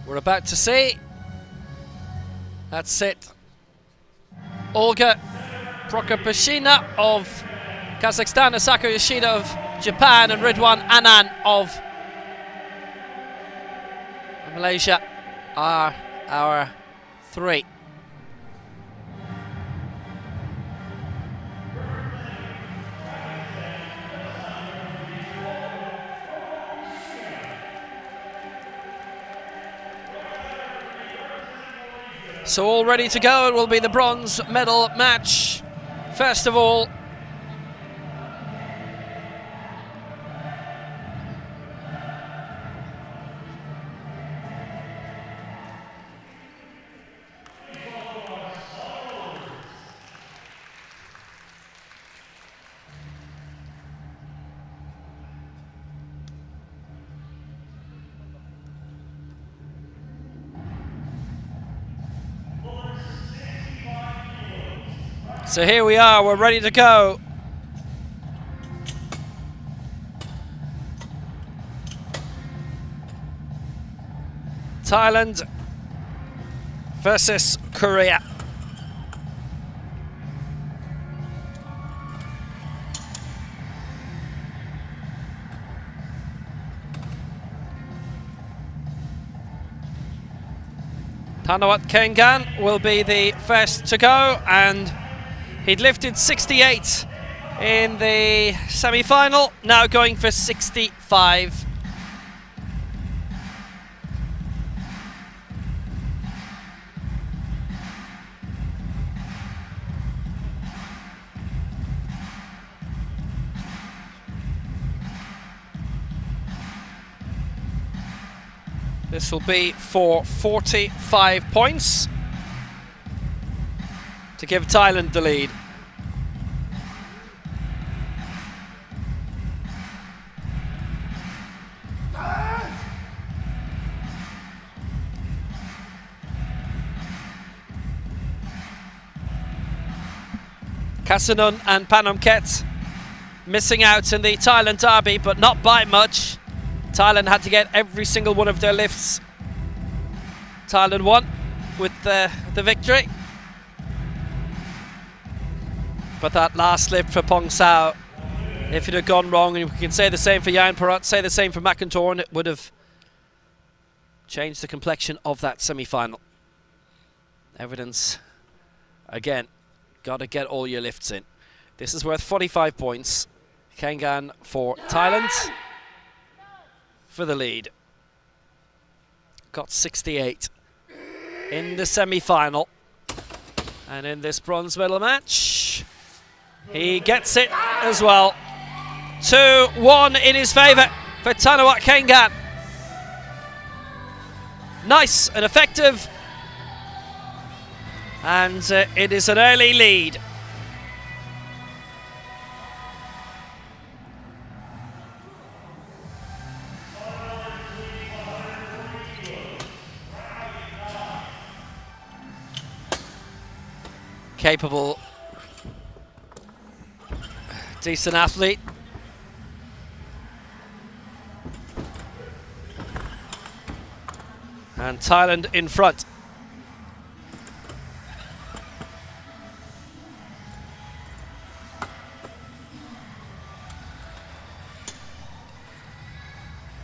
we're about to see. That's it. Olga Prokopyshina of Kazakhstan, Asako Yoshida of Japan, and Ridwan Anand of Malaysia are our three. So all ready to go. It will be the bronze medal match. First of all, so here we are, we're ready to go. Thailand versus Korea. Thanawat Kengan will be the first to go, and he'd lifted 68 in the semi-final, now going for 65. This will be for 45 points to give Thailand the lead. Kasanun and Pyeongtaek missing out in the Thailand derby, but not by much. Thailand had to get every single one of their lifts. Thailand won with the victory. But that last lift for Pyeongtaek, if it had gone wrong, and we can say the same for Jan Parrot, say the same for McIntyre, it would have changed the complexion of that semi-final. Evidence, again, got to get all your lifts in. This is worth 45 points. Kangan for Thailand for the lead. Got 68 in the semi-final. And in this bronze medal match, he gets it as well. 2-1 in his favour for Thanawat Kangan. Nice and effective. And it is an early lead. Capable, decent athlete. And Thailand in front.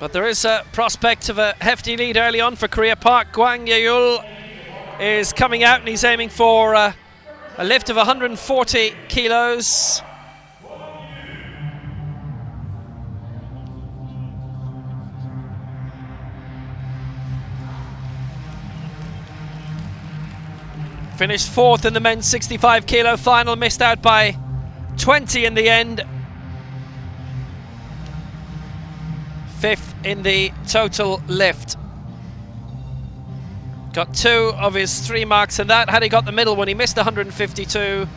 But there is a prospect of a hefty lead early on for Korea. Park Gwang-Yeol is coming out and he's aiming for a lift of 140 kilos. Finished fourth in the men's 65 kilo final, missed out by 20 in the end. Fifth in the total lift. Got 2 of his 3 marks in that. Had he got the middle one, he missed 152,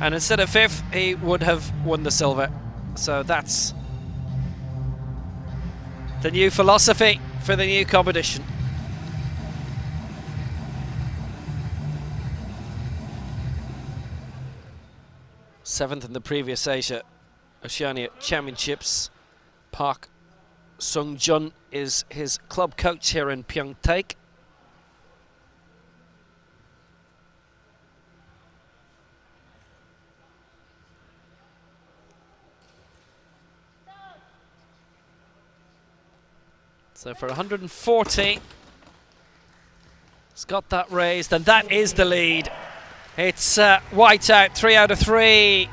and instead of 5th, he would have won the silver. So that's the new philosophy for the new competition. Seventh in the previous Oceania Championships. Park Sung-jun is his club coach here in Pyeongtaek. So for 140, he's got that raised, and that is the lead. It's white out, 3 out of 3.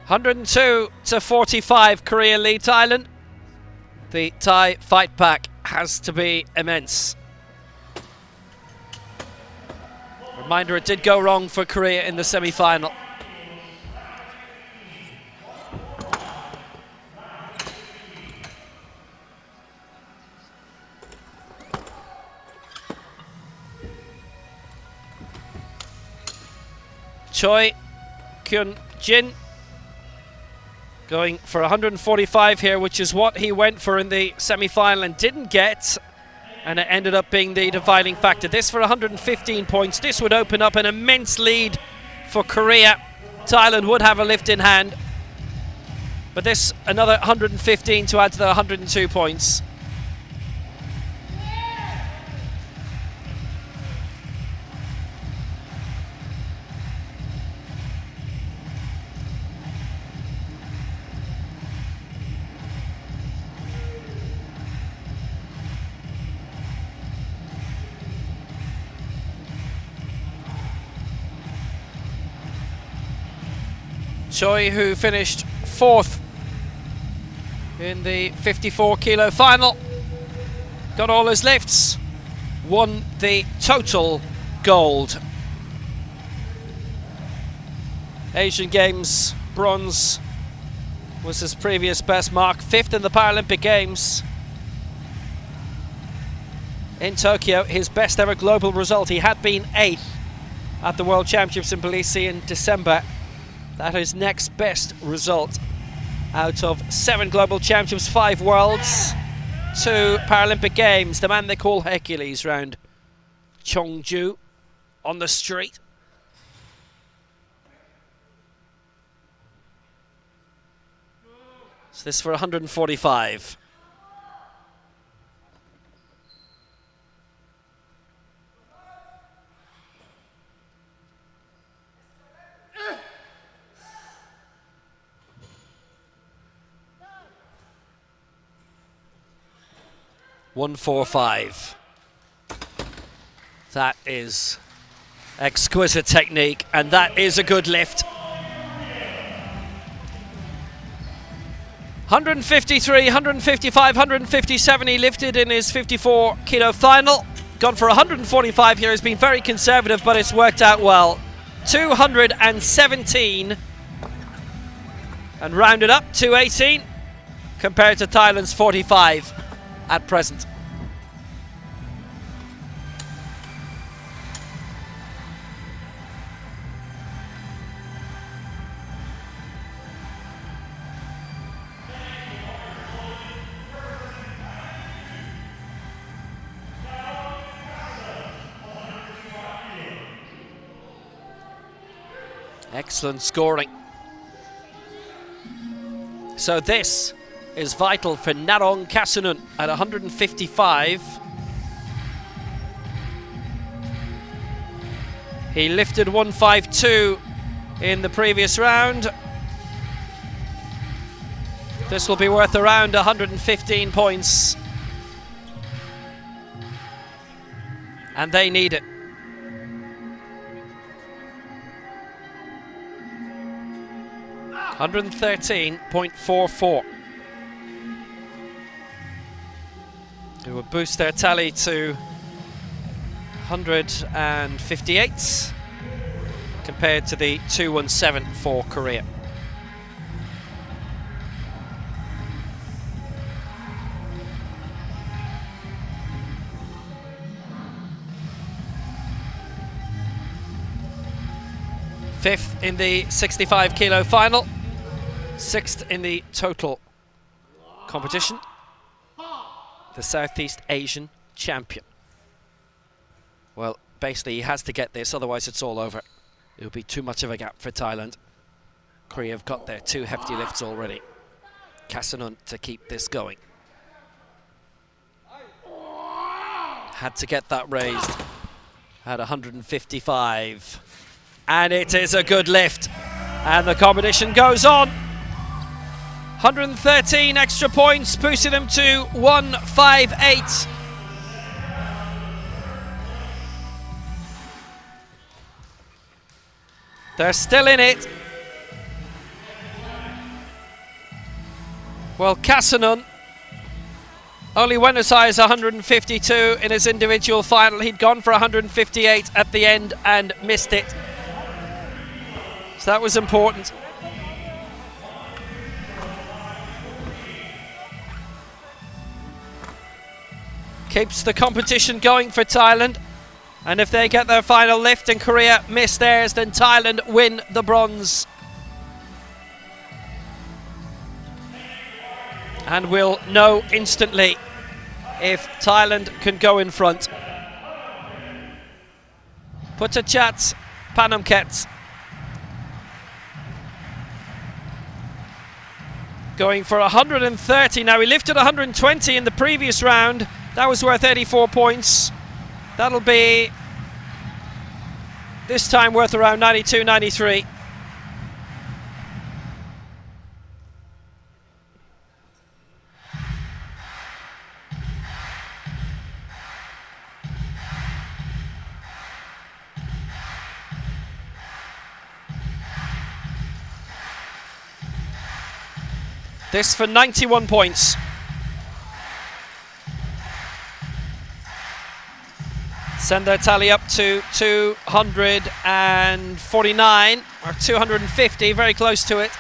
(102-45), Korea lead Thailand. The Thai fight pack has to be immense. Reminder, it did go wrong for Korea in the semi-final. Choi Kyun-jin going for 145 here, which is what he went for in the semi-final and didn't get, and it ended up being the dividing factor. This for 115 points. This would open up an immense lead for Korea. Thailand would have a lift in hand, but this another 115 to add to the 102 points. Choi, who finished 4th in the 54 kilo final, got all his lifts, won the total gold. Asian Games bronze was his previous best mark, 5th in the Paralympic Games in Tokyo, his best ever global result. He had been 8th at the World Championships in Tbilisi in December. That is next best result out of 7 global championships, 5 worlds, 2 Paralympic games. The man they call Hercules round Cheongju on the street. So this for 145. $145. That is exquisite technique, and that is a good lift. 153, 155, 157 he lifted in his 54 kilo final. Gone for 145 here, has been very conservative, but it's worked out well. 217 and rounded up 218 compared to Thailand's 45 at present. Excellent scoring. So this is vital for Narong Kasunun at 155. He lifted 152 in the previous round. This will be worth around 115 points. And they need it. $113.44. It will boost their tally to 158 compared to the 217 for Korea. Fifth in the 65 kilo final. 6th in the total competition. The Southeast Asian champion. Well, basically he has to get this, otherwise it's all over. It will be too much of a gap for Thailand. Korea have got their 2 hefty lifts already. Kasunun to keep this going. Had to get that raised at 155. And it is a good lift. And the competition goes on. 113 extra points, boosting them to 158. They're still in it. Well, Kasunun only went as high as 152 in his individual final. He'd gone for 158 at the end and missed it. So that was important. Keeps the competition going for Thailand. And if they get their final lift and Korea miss theirs, then Thailand win the bronze. And we'll know instantly if Thailand can go in front. Putachat Panamket. Going for 130. Now he lifted 120 in the previous round. That was worth 84 points. That'll be this time worth around 92, 93. This for 91 points. Send their tally up to 249 or 250, very close to it.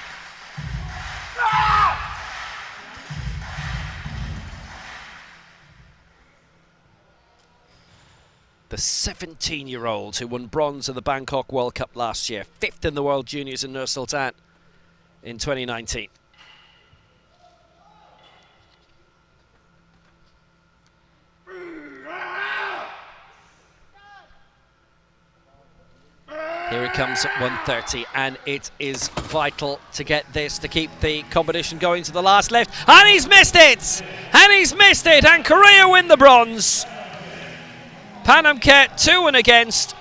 The 17-year-old who won bronze at the Bangkok World Cup last year, 5th in the World Juniors in Nur Sultan in 2019. comes at 1:30, and it is vital to get this to keep the competition going to the last lift. And he's missed it! And he's missed it! And Korea win the bronze. Pyeongtaek 2 and against.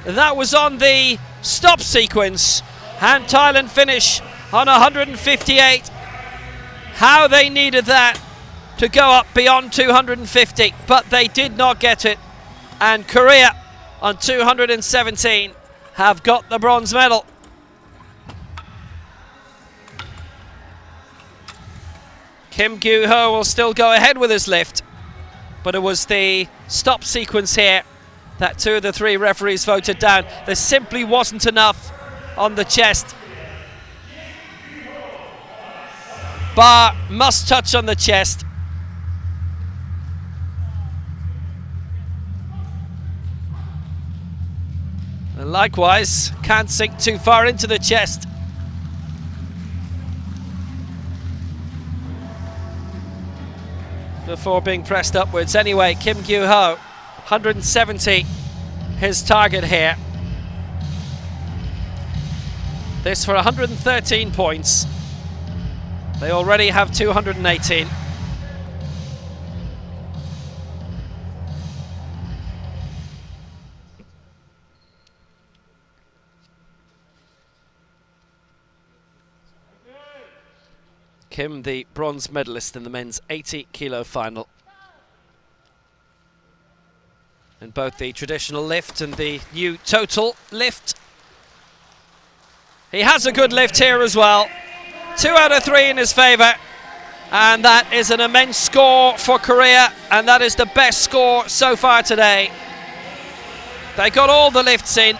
That was on the stop sequence. And Thailand finish on 158. How they needed that to go up beyond 250, but they did not get it. And Korea on 217 have got the bronze medal. Kim Kyu-ho will still go ahead with his lift, but it was the stop sequence here that 2 of the 3 referees voted down. There simply wasn't enough on the chest. Bar must touch on the chest. And likewise, can't sink too far into the chest. Before being pressed upwards. Anyway, Kim Kyu-ho, 170, his target here. This for 113 points. They already have 218. Kim, the bronze medalist in the men's 80-kilo final. In both the traditional lift and the new total lift. He has a good lift here as well. 2 out of 3 in his favour. And that is an immense score for Korea. And that is the best score so far today. They got all the lifts in.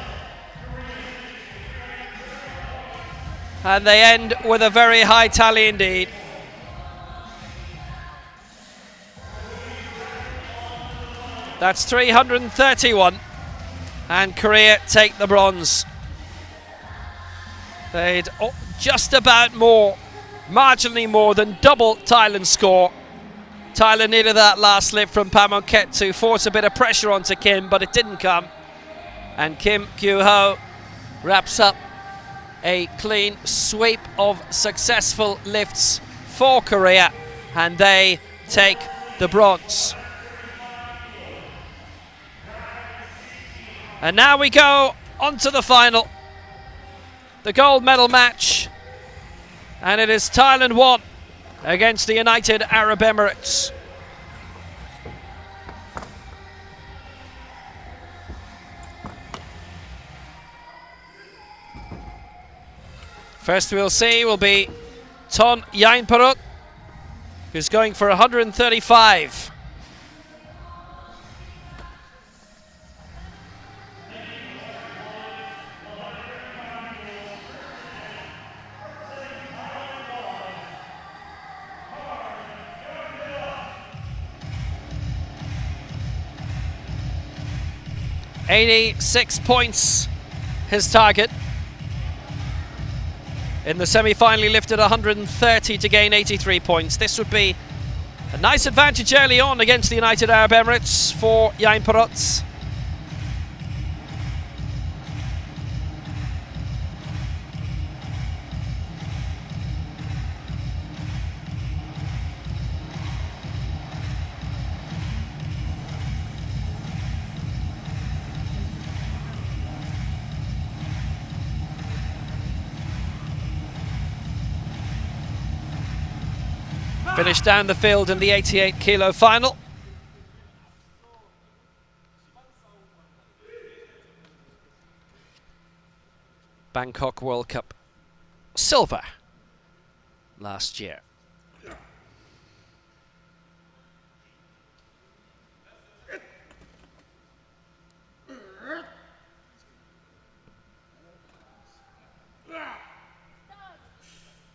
And they end with a very high tally indeed. That's 331. And Korea take the bronze. They'd just about marginally more than double Thailand's score. Thailand needed that last lift from Pyeongtaek to force a bit of pressure onto Kim, but it didn't come. And Kim Kyu-ho wraps up a clean sweep of successful lifts for Korea, and they take the bronze. And now we go on to the final, the gold medal match, and it is Thailand 1 against the United Arab Emirates. First we'll see will be Ton Yainparut, who's going for 135. $86 points, his target. In the semi-final, he lifted 130 to gain 83 points. This would be a nice advantage early on against the United Arab Emirates for Yainparut. Finished down the field in the 88-kilo final. Bangkok World Cup silver last year.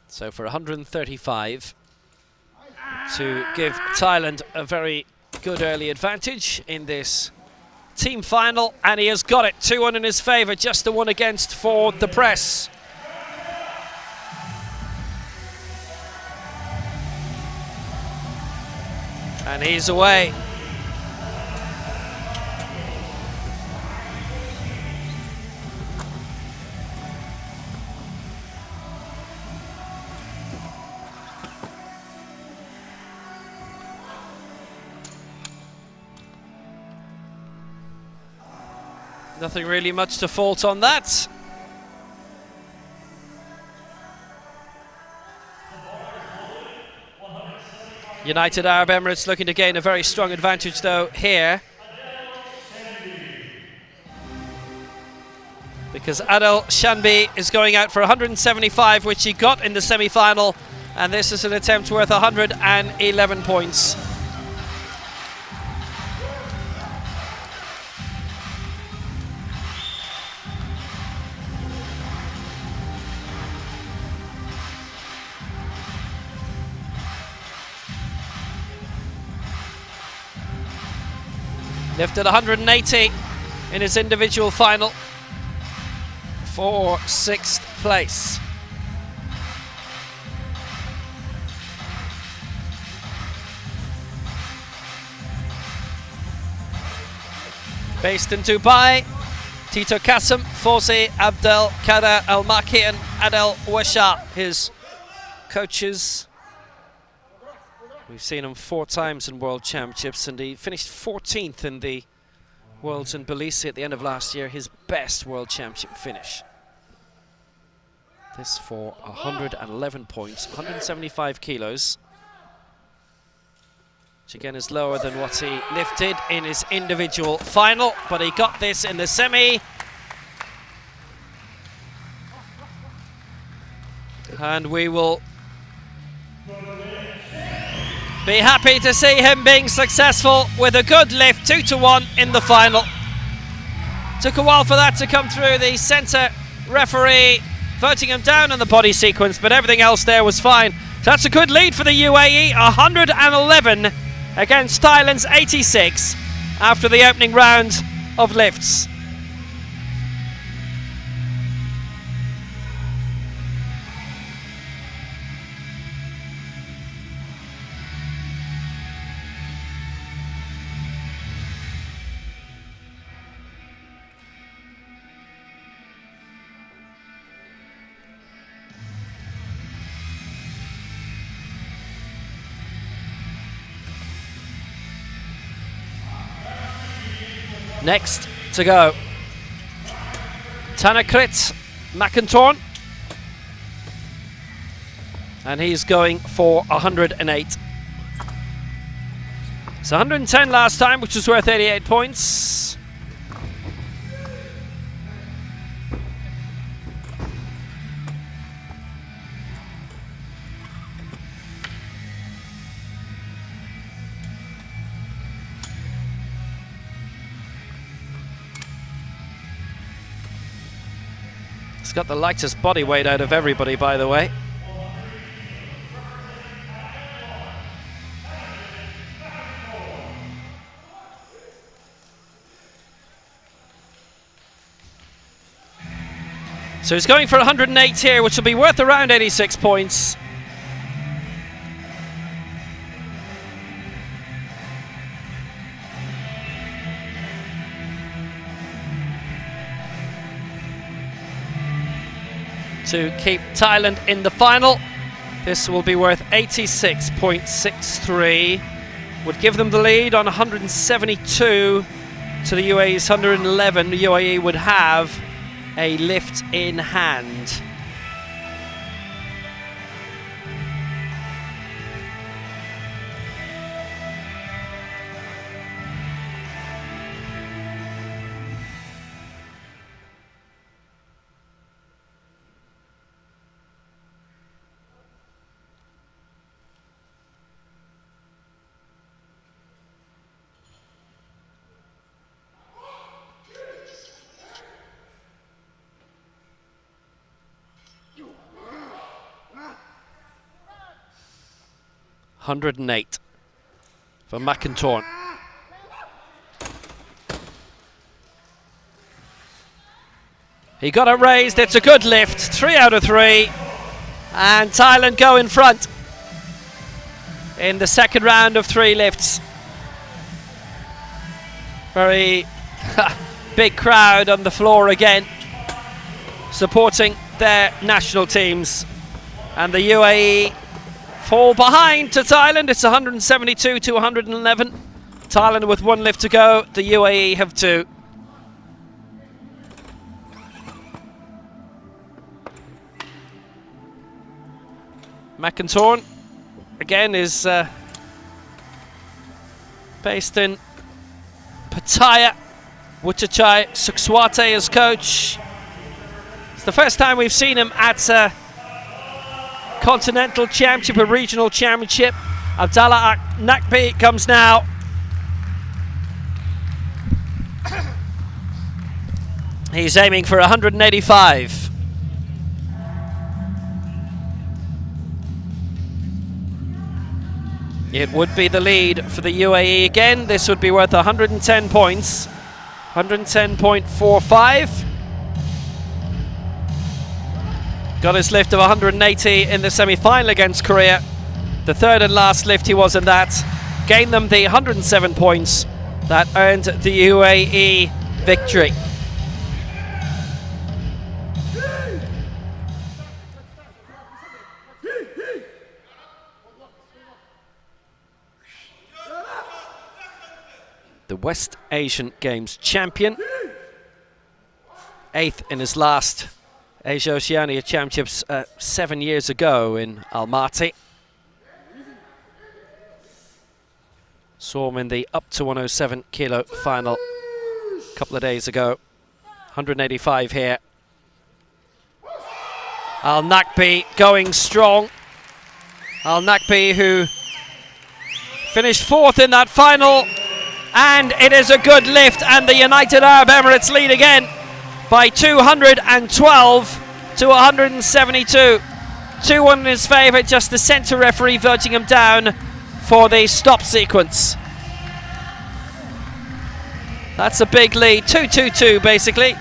So for 135, to give Thailand a very good early advantage in this team final, and he has got it. 2-1 in his favour, just the 1 against for the press. And he's away. Nothing really much to fault on that. United Arab Emirates looking to gain a very strong advantage though here, because Adel Shanbi is going out for 175, which he got in the semi-final, and this is an attempt worth 111 points. Lifted 180 in his individual final for 6th place. Based in Dubai, Tito Kassem, Fawzi Abdel Kader Al Maki and Adel Washa, his coaches. We've seen him 4 times in World Championships, and he finished 14th in the Worlds in Belize at the end of last year, his best World Championship finish. This for 111 points, 175 kilos, which again is lower than what he lifted in his individual final, but he got this in the semi. And we will be happy to see him being successful with a good lift, 2-1 in the final. Took a while for that to come through. The centre referee voting him down in the body sequence, but everything else there was fine. So that's a good lead for the UAE, 111 against Thailand's 86 after the opening round of lifts. Next to go, Tanakrit McIntorn, and he's going for 108. It's 110 last time, which was worth 88 points. He's got the lightest body weight out of everybody, by the way. So he's going for 108 here, which will be worth around 86 points. To keep Thailand in the final. This will be worth 86.63. Would give them the lead on 172 to the UAE's 111. The UAE would have a lift in hand. $108 for McIntorn. He got it raised, it's a good lift, 3 out of 3. And Thailand go in front in the second round of 3 lifts. Very big crowd on the floor again, supporting their national teams. And the UAE fall behind to Thailand. It's 172 to 111. Thailand with 1 lift to go. The UAE have 2. McIntorn, again, is based in Pattaya. Wuchachai Sukswate as coach. It's the first time we've seen him at a continental championship, a regional championship. Abdallah Nakbi comes now. He's aiming for 185. It would be the lead for the UAE again. This would be worth 110 points. 110.45. Got his lift of 180 in the semi-final against Korea. The third and last lift he was in that. Gained them the 107 points that earned the UAE victory. The West Asian Games champion, 8th in his last Asia Oceania Championships 7 years ago in Almaty. Saw him in the up to 107 kilo final a couple of days ago. 185 here. Al Nakbi going strong. Al Nakbi, who finished 4th in that final. And it is a good lift, and the United Arab Emirates lead again by 212 to 172. 2-1 in his favour, just the centre referee voting him down for the stop sequence. That's a big lead, 2-2-2 basically.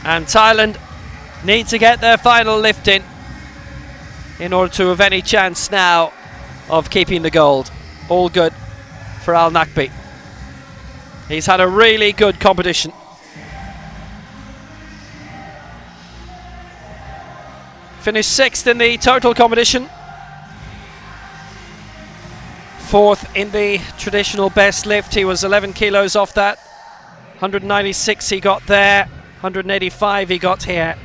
And Thailand need to get their final lift in order to have any chance now of keeping the gold. All good for Al Nakbi. He's had a really good competition. Finished 6th in the total competition. 4th in the traditional best lift. He was 11 kilos off that. 196 he got there. 185 he got here.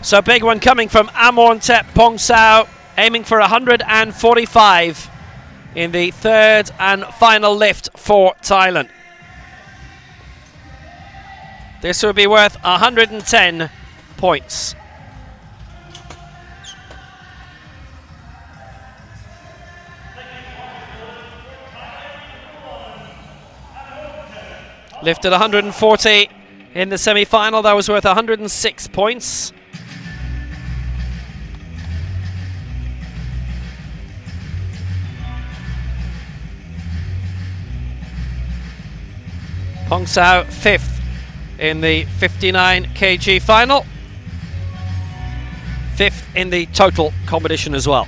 So big one coming from Amontep Pongsao, aiming for 145 in the third and final lift for Thailand. This would be worth 110 points. Lifted 140 in the semi-final, that was worth 106 points. Pongsao 5th in the 59 kg final. 5th in the total competition as well.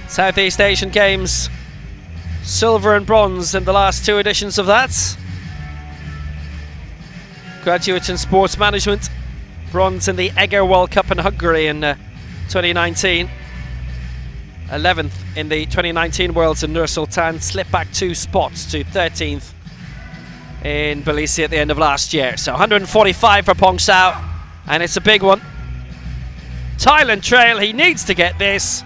Southeast Asian Games, silver and bronze in the last 2 editions of that. Graduate in Sports Management, bronze in the Eger World Cup in Hungary in 2019. 11th in the 2019 Worlds in Nur Sultan, slipped back 2 spots to 13th in Tbilisi at the end of last year. So 145 for Pongsao, and it's a big one. Thailand trail, he needs to get this.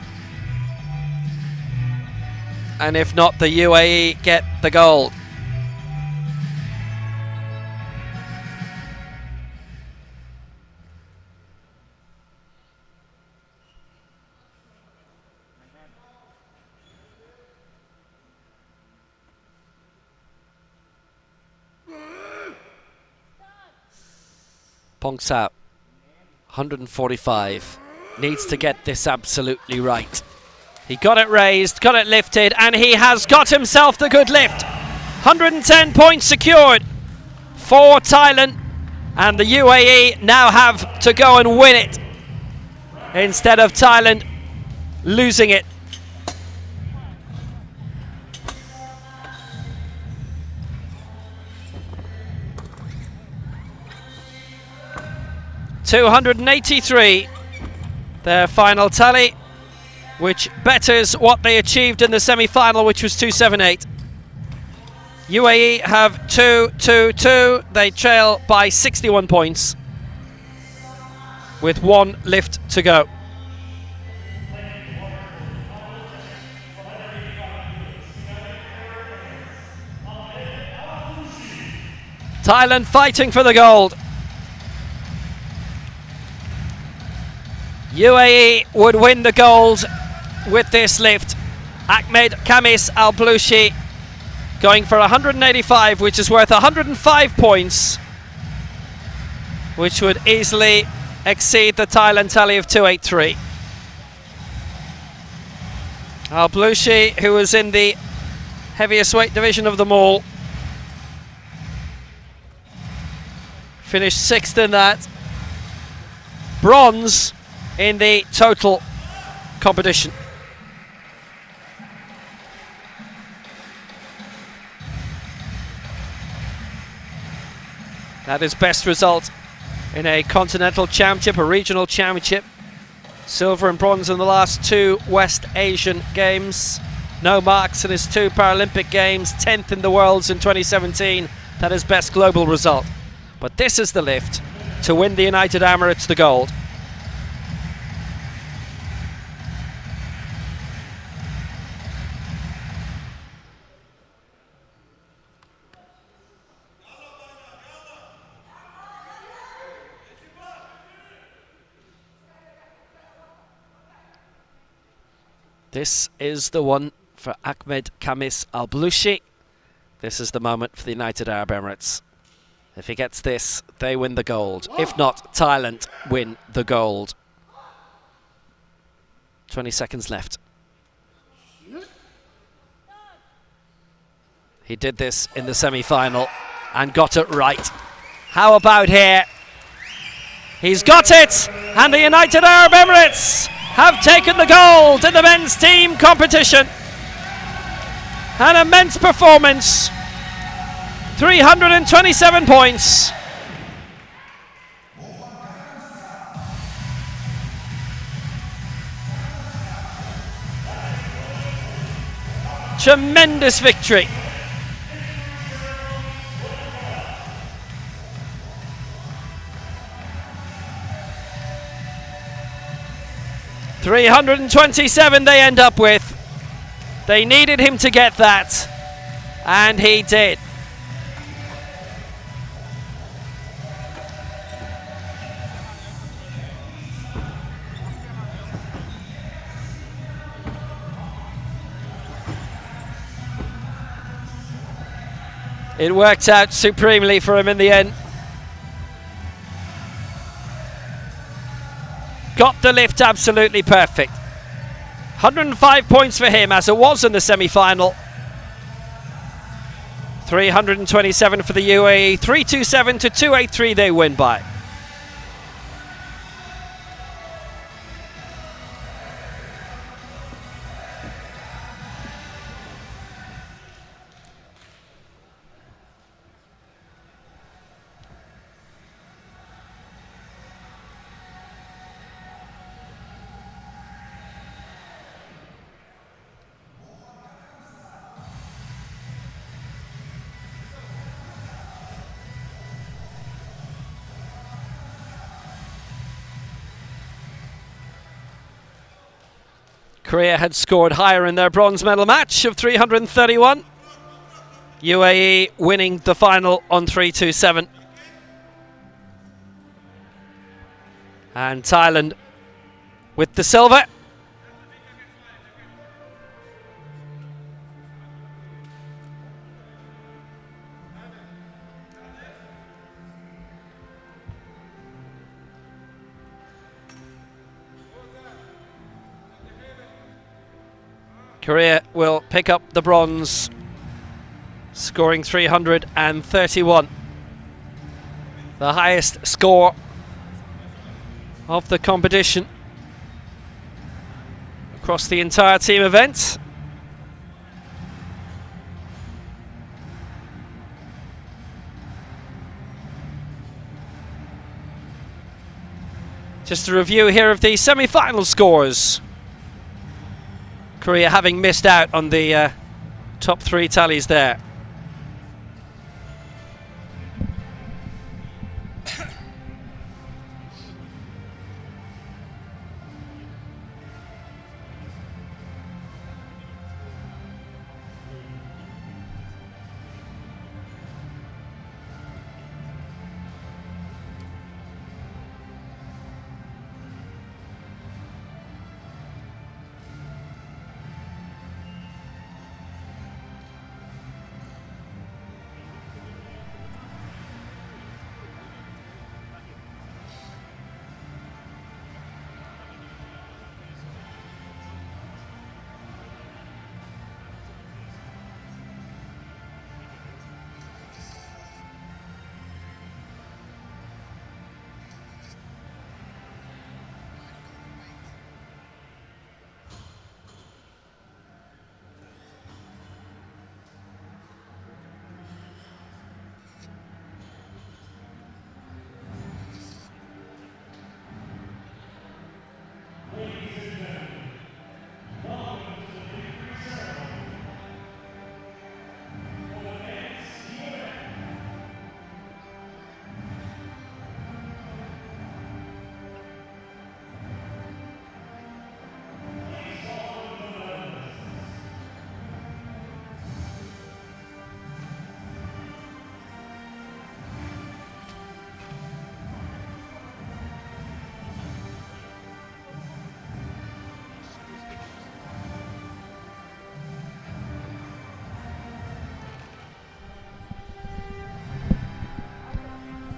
And if not, the UAE get the gold. Pongsao, 145, needs to get this absolutely right. He got it raised, got it lifted, and he has got himself the good lift. 110 points secured for Thailand, and the UAE now have to go and win it instead of Thailand losing it. 283, their final tally, which betters what they achieved in the semi-final, which was 278. UAE have 2-2-2. They trail by 61 points with one lift to go. Thailand fighting for the gold. UAE would win the gold with this lift. Ahmed Kamis Al-Bloushi going for 185, which is worth 105 points, which would easily exceed the Thailand tally of 283. Al-Bloushi, who was in the heaviest weight division of them all, finished 6th in that. Bronze in the total competition. That is best result in a continental championship, a regional championship. Silver and bronze in the last 2 West Asian Games. No marks in his 2 Paralympic Games. 10th in the Worlds in 2017. That is best global result. But this is the lift to win the United Emirates the gold. This is the one for Ahmed Kamis Al-Bloushi. This is the moment for the United Arab Emirates. If he gets this, they win the gold. If not, Thailand win the gold. 20 seconds left. He did this in the semi-final and got it right. How about here? He's got it! And the United Arab Emirates have taken the gold in the men's team competition. An immense performance. 327 points. Tremendous victory. $327 they end up with. They needed him to get that, and he did. It worked out supremely for him in the end. Got the lift absolutely perfect. 105 points for him, as it was in the semi-final. 327 for the UAE. 327 to 283 they win by. Korea had scored higher in their bronze medal match of 331. UAE winning the final on 327. And Thailand with the silver. Korea will pick up the bronze, scoring 331. The highest score of the competition across the entire team event. Just a review here of the semi-final scores. Korea having missed out on the top 3 tallies there.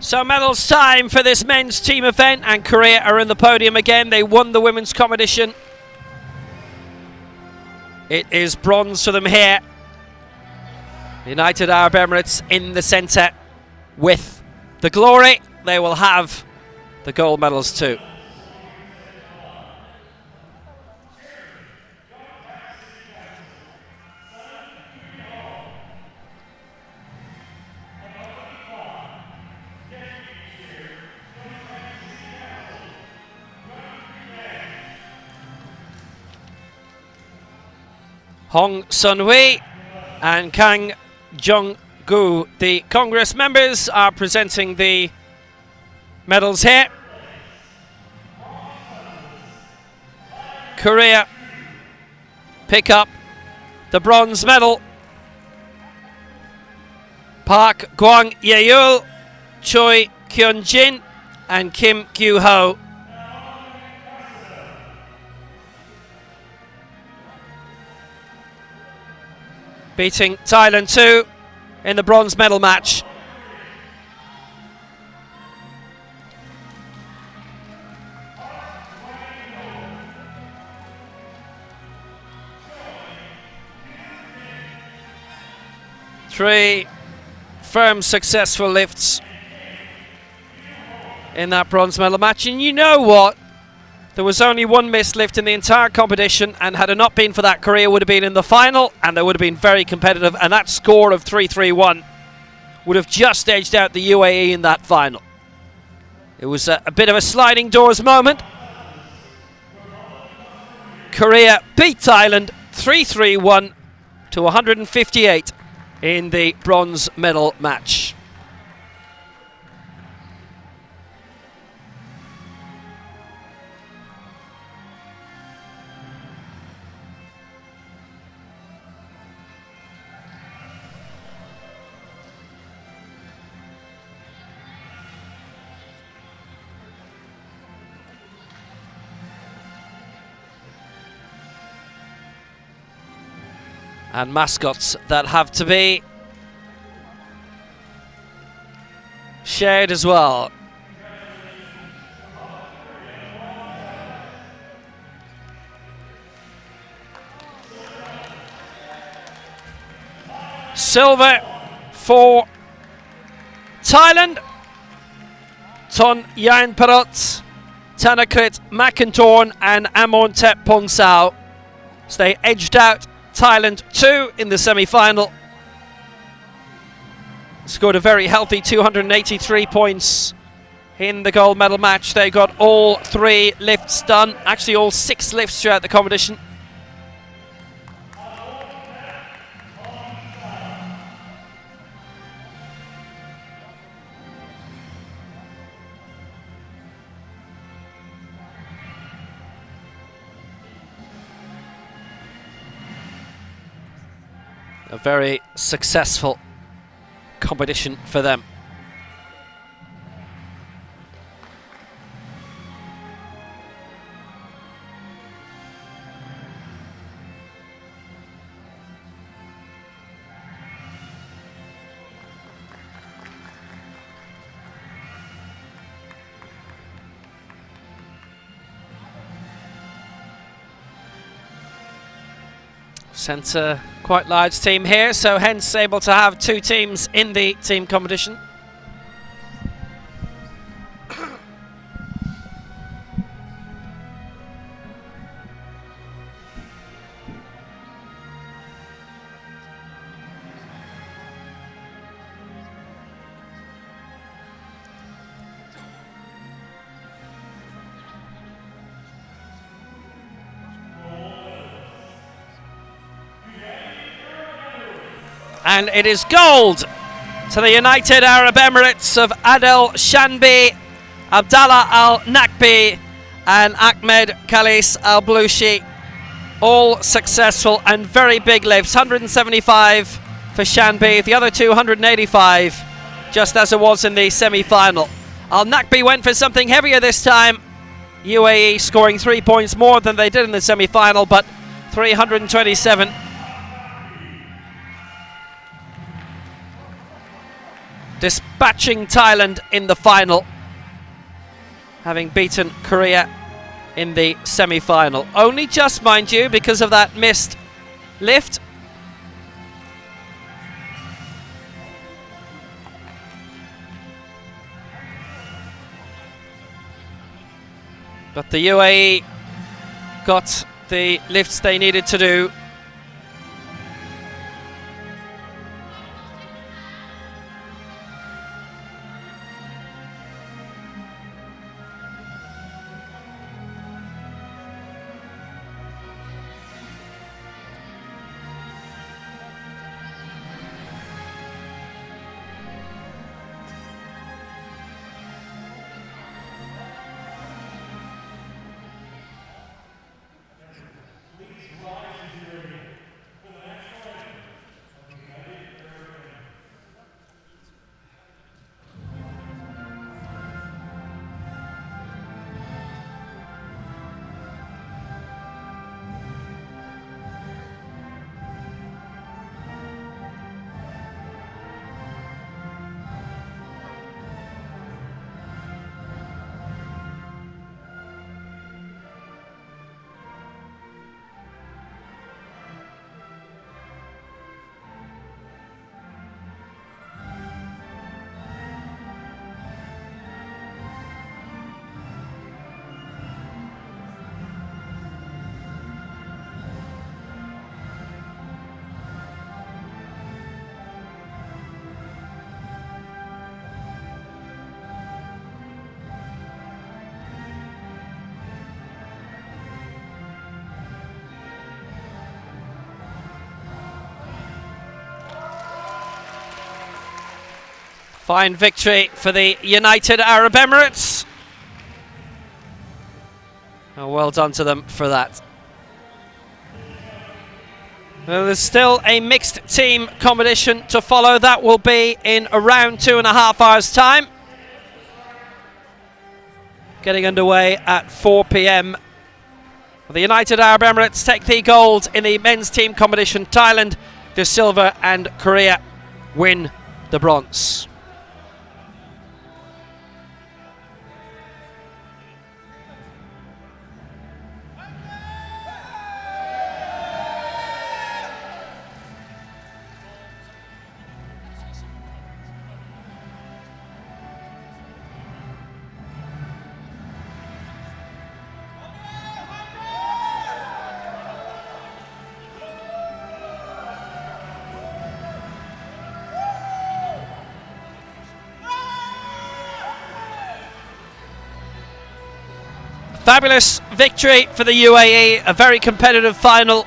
So medals time for this men's team event, and Korea are in the podium again. They won the women's competition. It is bronze for them here. United Arab Emirates in the centre with the glory. They will have the gold medals too. Hong Sun-hui and Kang Jong-gu, the Congress members, are presenting the medals here. Korea pick up the bronze medal. Park Kwang-yeol, Choi Kyun-jin and Kim Kyu-ho. Beating Thailand 2 in the bronze medal match. Three firm successful lifts in that bronze medal match, and you know what? There was only one missed lift in the entire competition, and had it not been for that, Korea would have been in the final, and they would have been very competitive, and that score of 3-3-1 would have just edged out the UAE in that final. It was a bit of a sliding doors moment. Korea beat Thailand 3-3-1 to 158 in the bronze medal match. And mascots that have to be shared as well. Silver for Thailand. Ton Yan Parot, Tanakrit McIntorn and Amontep Ponsao. So they edged out Thailand 2 in the semi-final. Scored a very healthy 283 points in the gold medal match. They got all 3 lifts done, actually all 6 lifts throughout the competition. A very successful competition for them. Sent a quite large team here, so hence able to have 2 teams in the team competition. And it is gold to the United Arab Emirates of Adel Shanbi, Abdallah Al Nakbi and Ahmed Khalis Al Blushi. All successful and very big lifts. 175 for Shanbi, the other 285, just as it was in the semi-final. Al Nakbi went for something heavier this time. UAE scoring 3 points more than they did in the semi-final, but 327. Dispatching Thailand in the final, having beaten Korea in the semi-final. Only just, mind you, because of that missed lift. But the UAE got the lifts they needed to do. Fine victory for the United Arab Emirates. Oh, well done to them for that. Well, there's still a mixed team competition to follow. That will be in around 2.5 hours' time. Getting underway at 4 p.m. The United Arab Emirates take the gold in the men's team competition. Thailand the silver and Korea win the bronze. Fabulous victory for the UAE, a very competitive final.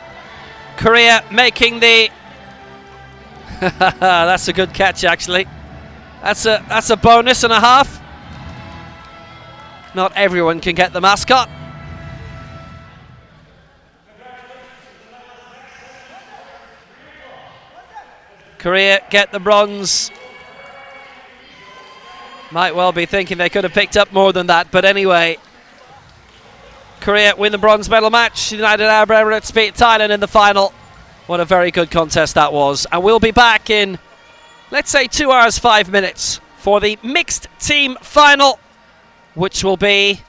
Korea making the... That's a good catch, actually. That's a bonus and a half. Not everyone can get the mascot. Korea get the bronze. Might well be thinking they could have picked up more than that, but anyway. Korea win the bronze medal match. United Arab Emirates beat Thailand in the final. What a very good contest that was. And we'll be back in, let's say, 2 hours, 5 minutes for the mixed team final, which will be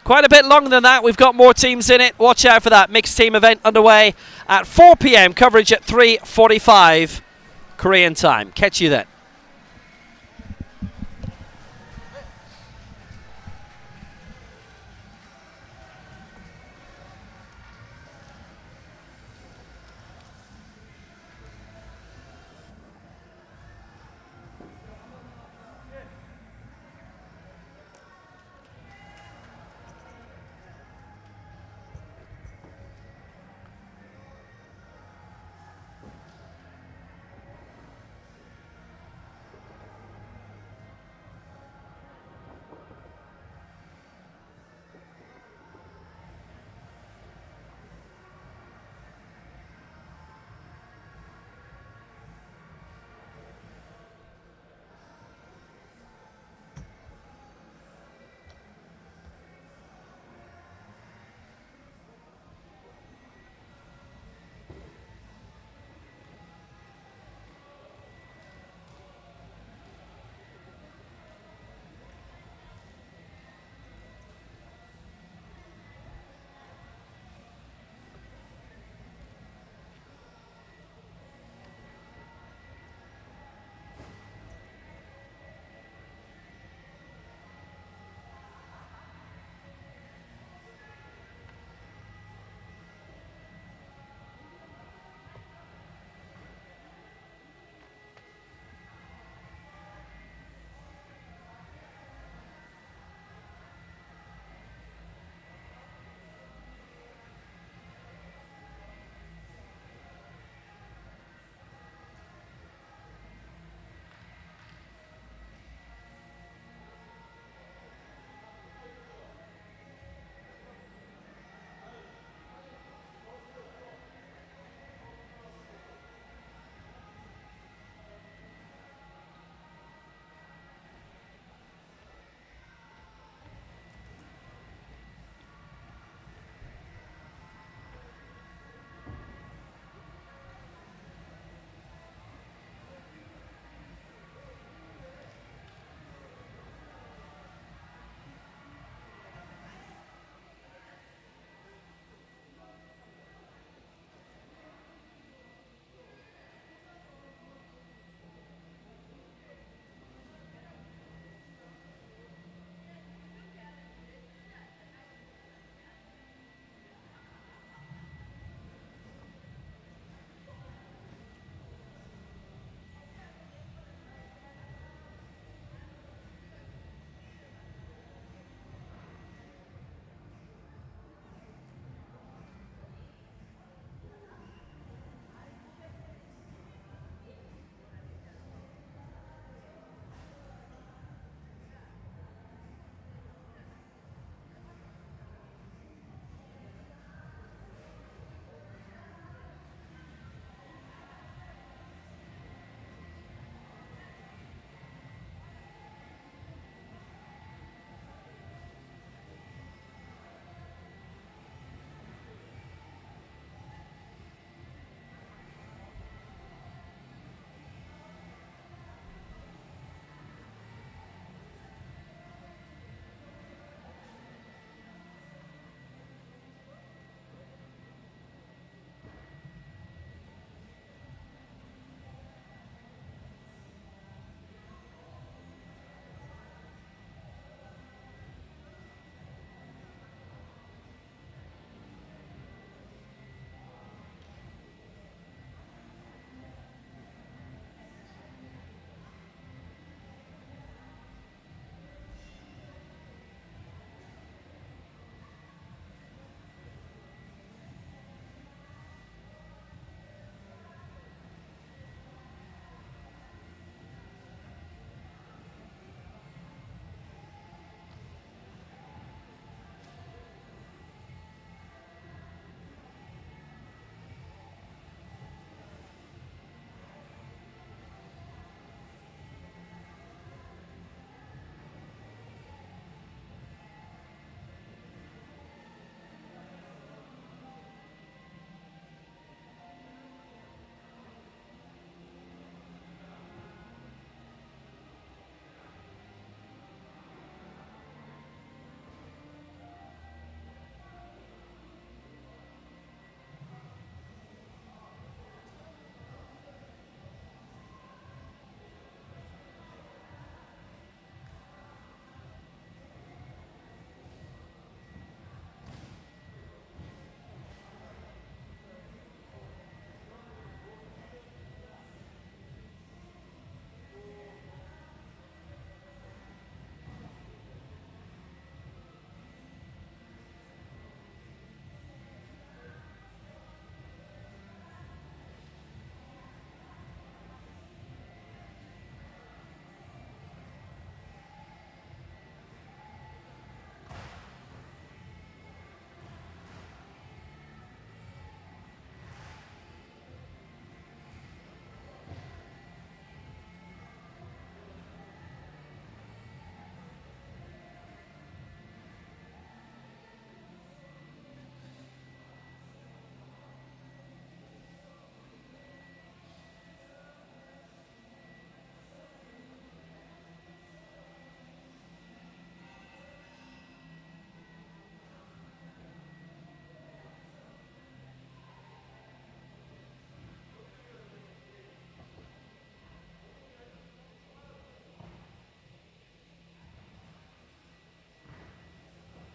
quite a bit longer than that. We've got more teams in it. Watch out for that mixed team event underway at 4 p.m. Coverage at 3:45 Korean time. Catch you then.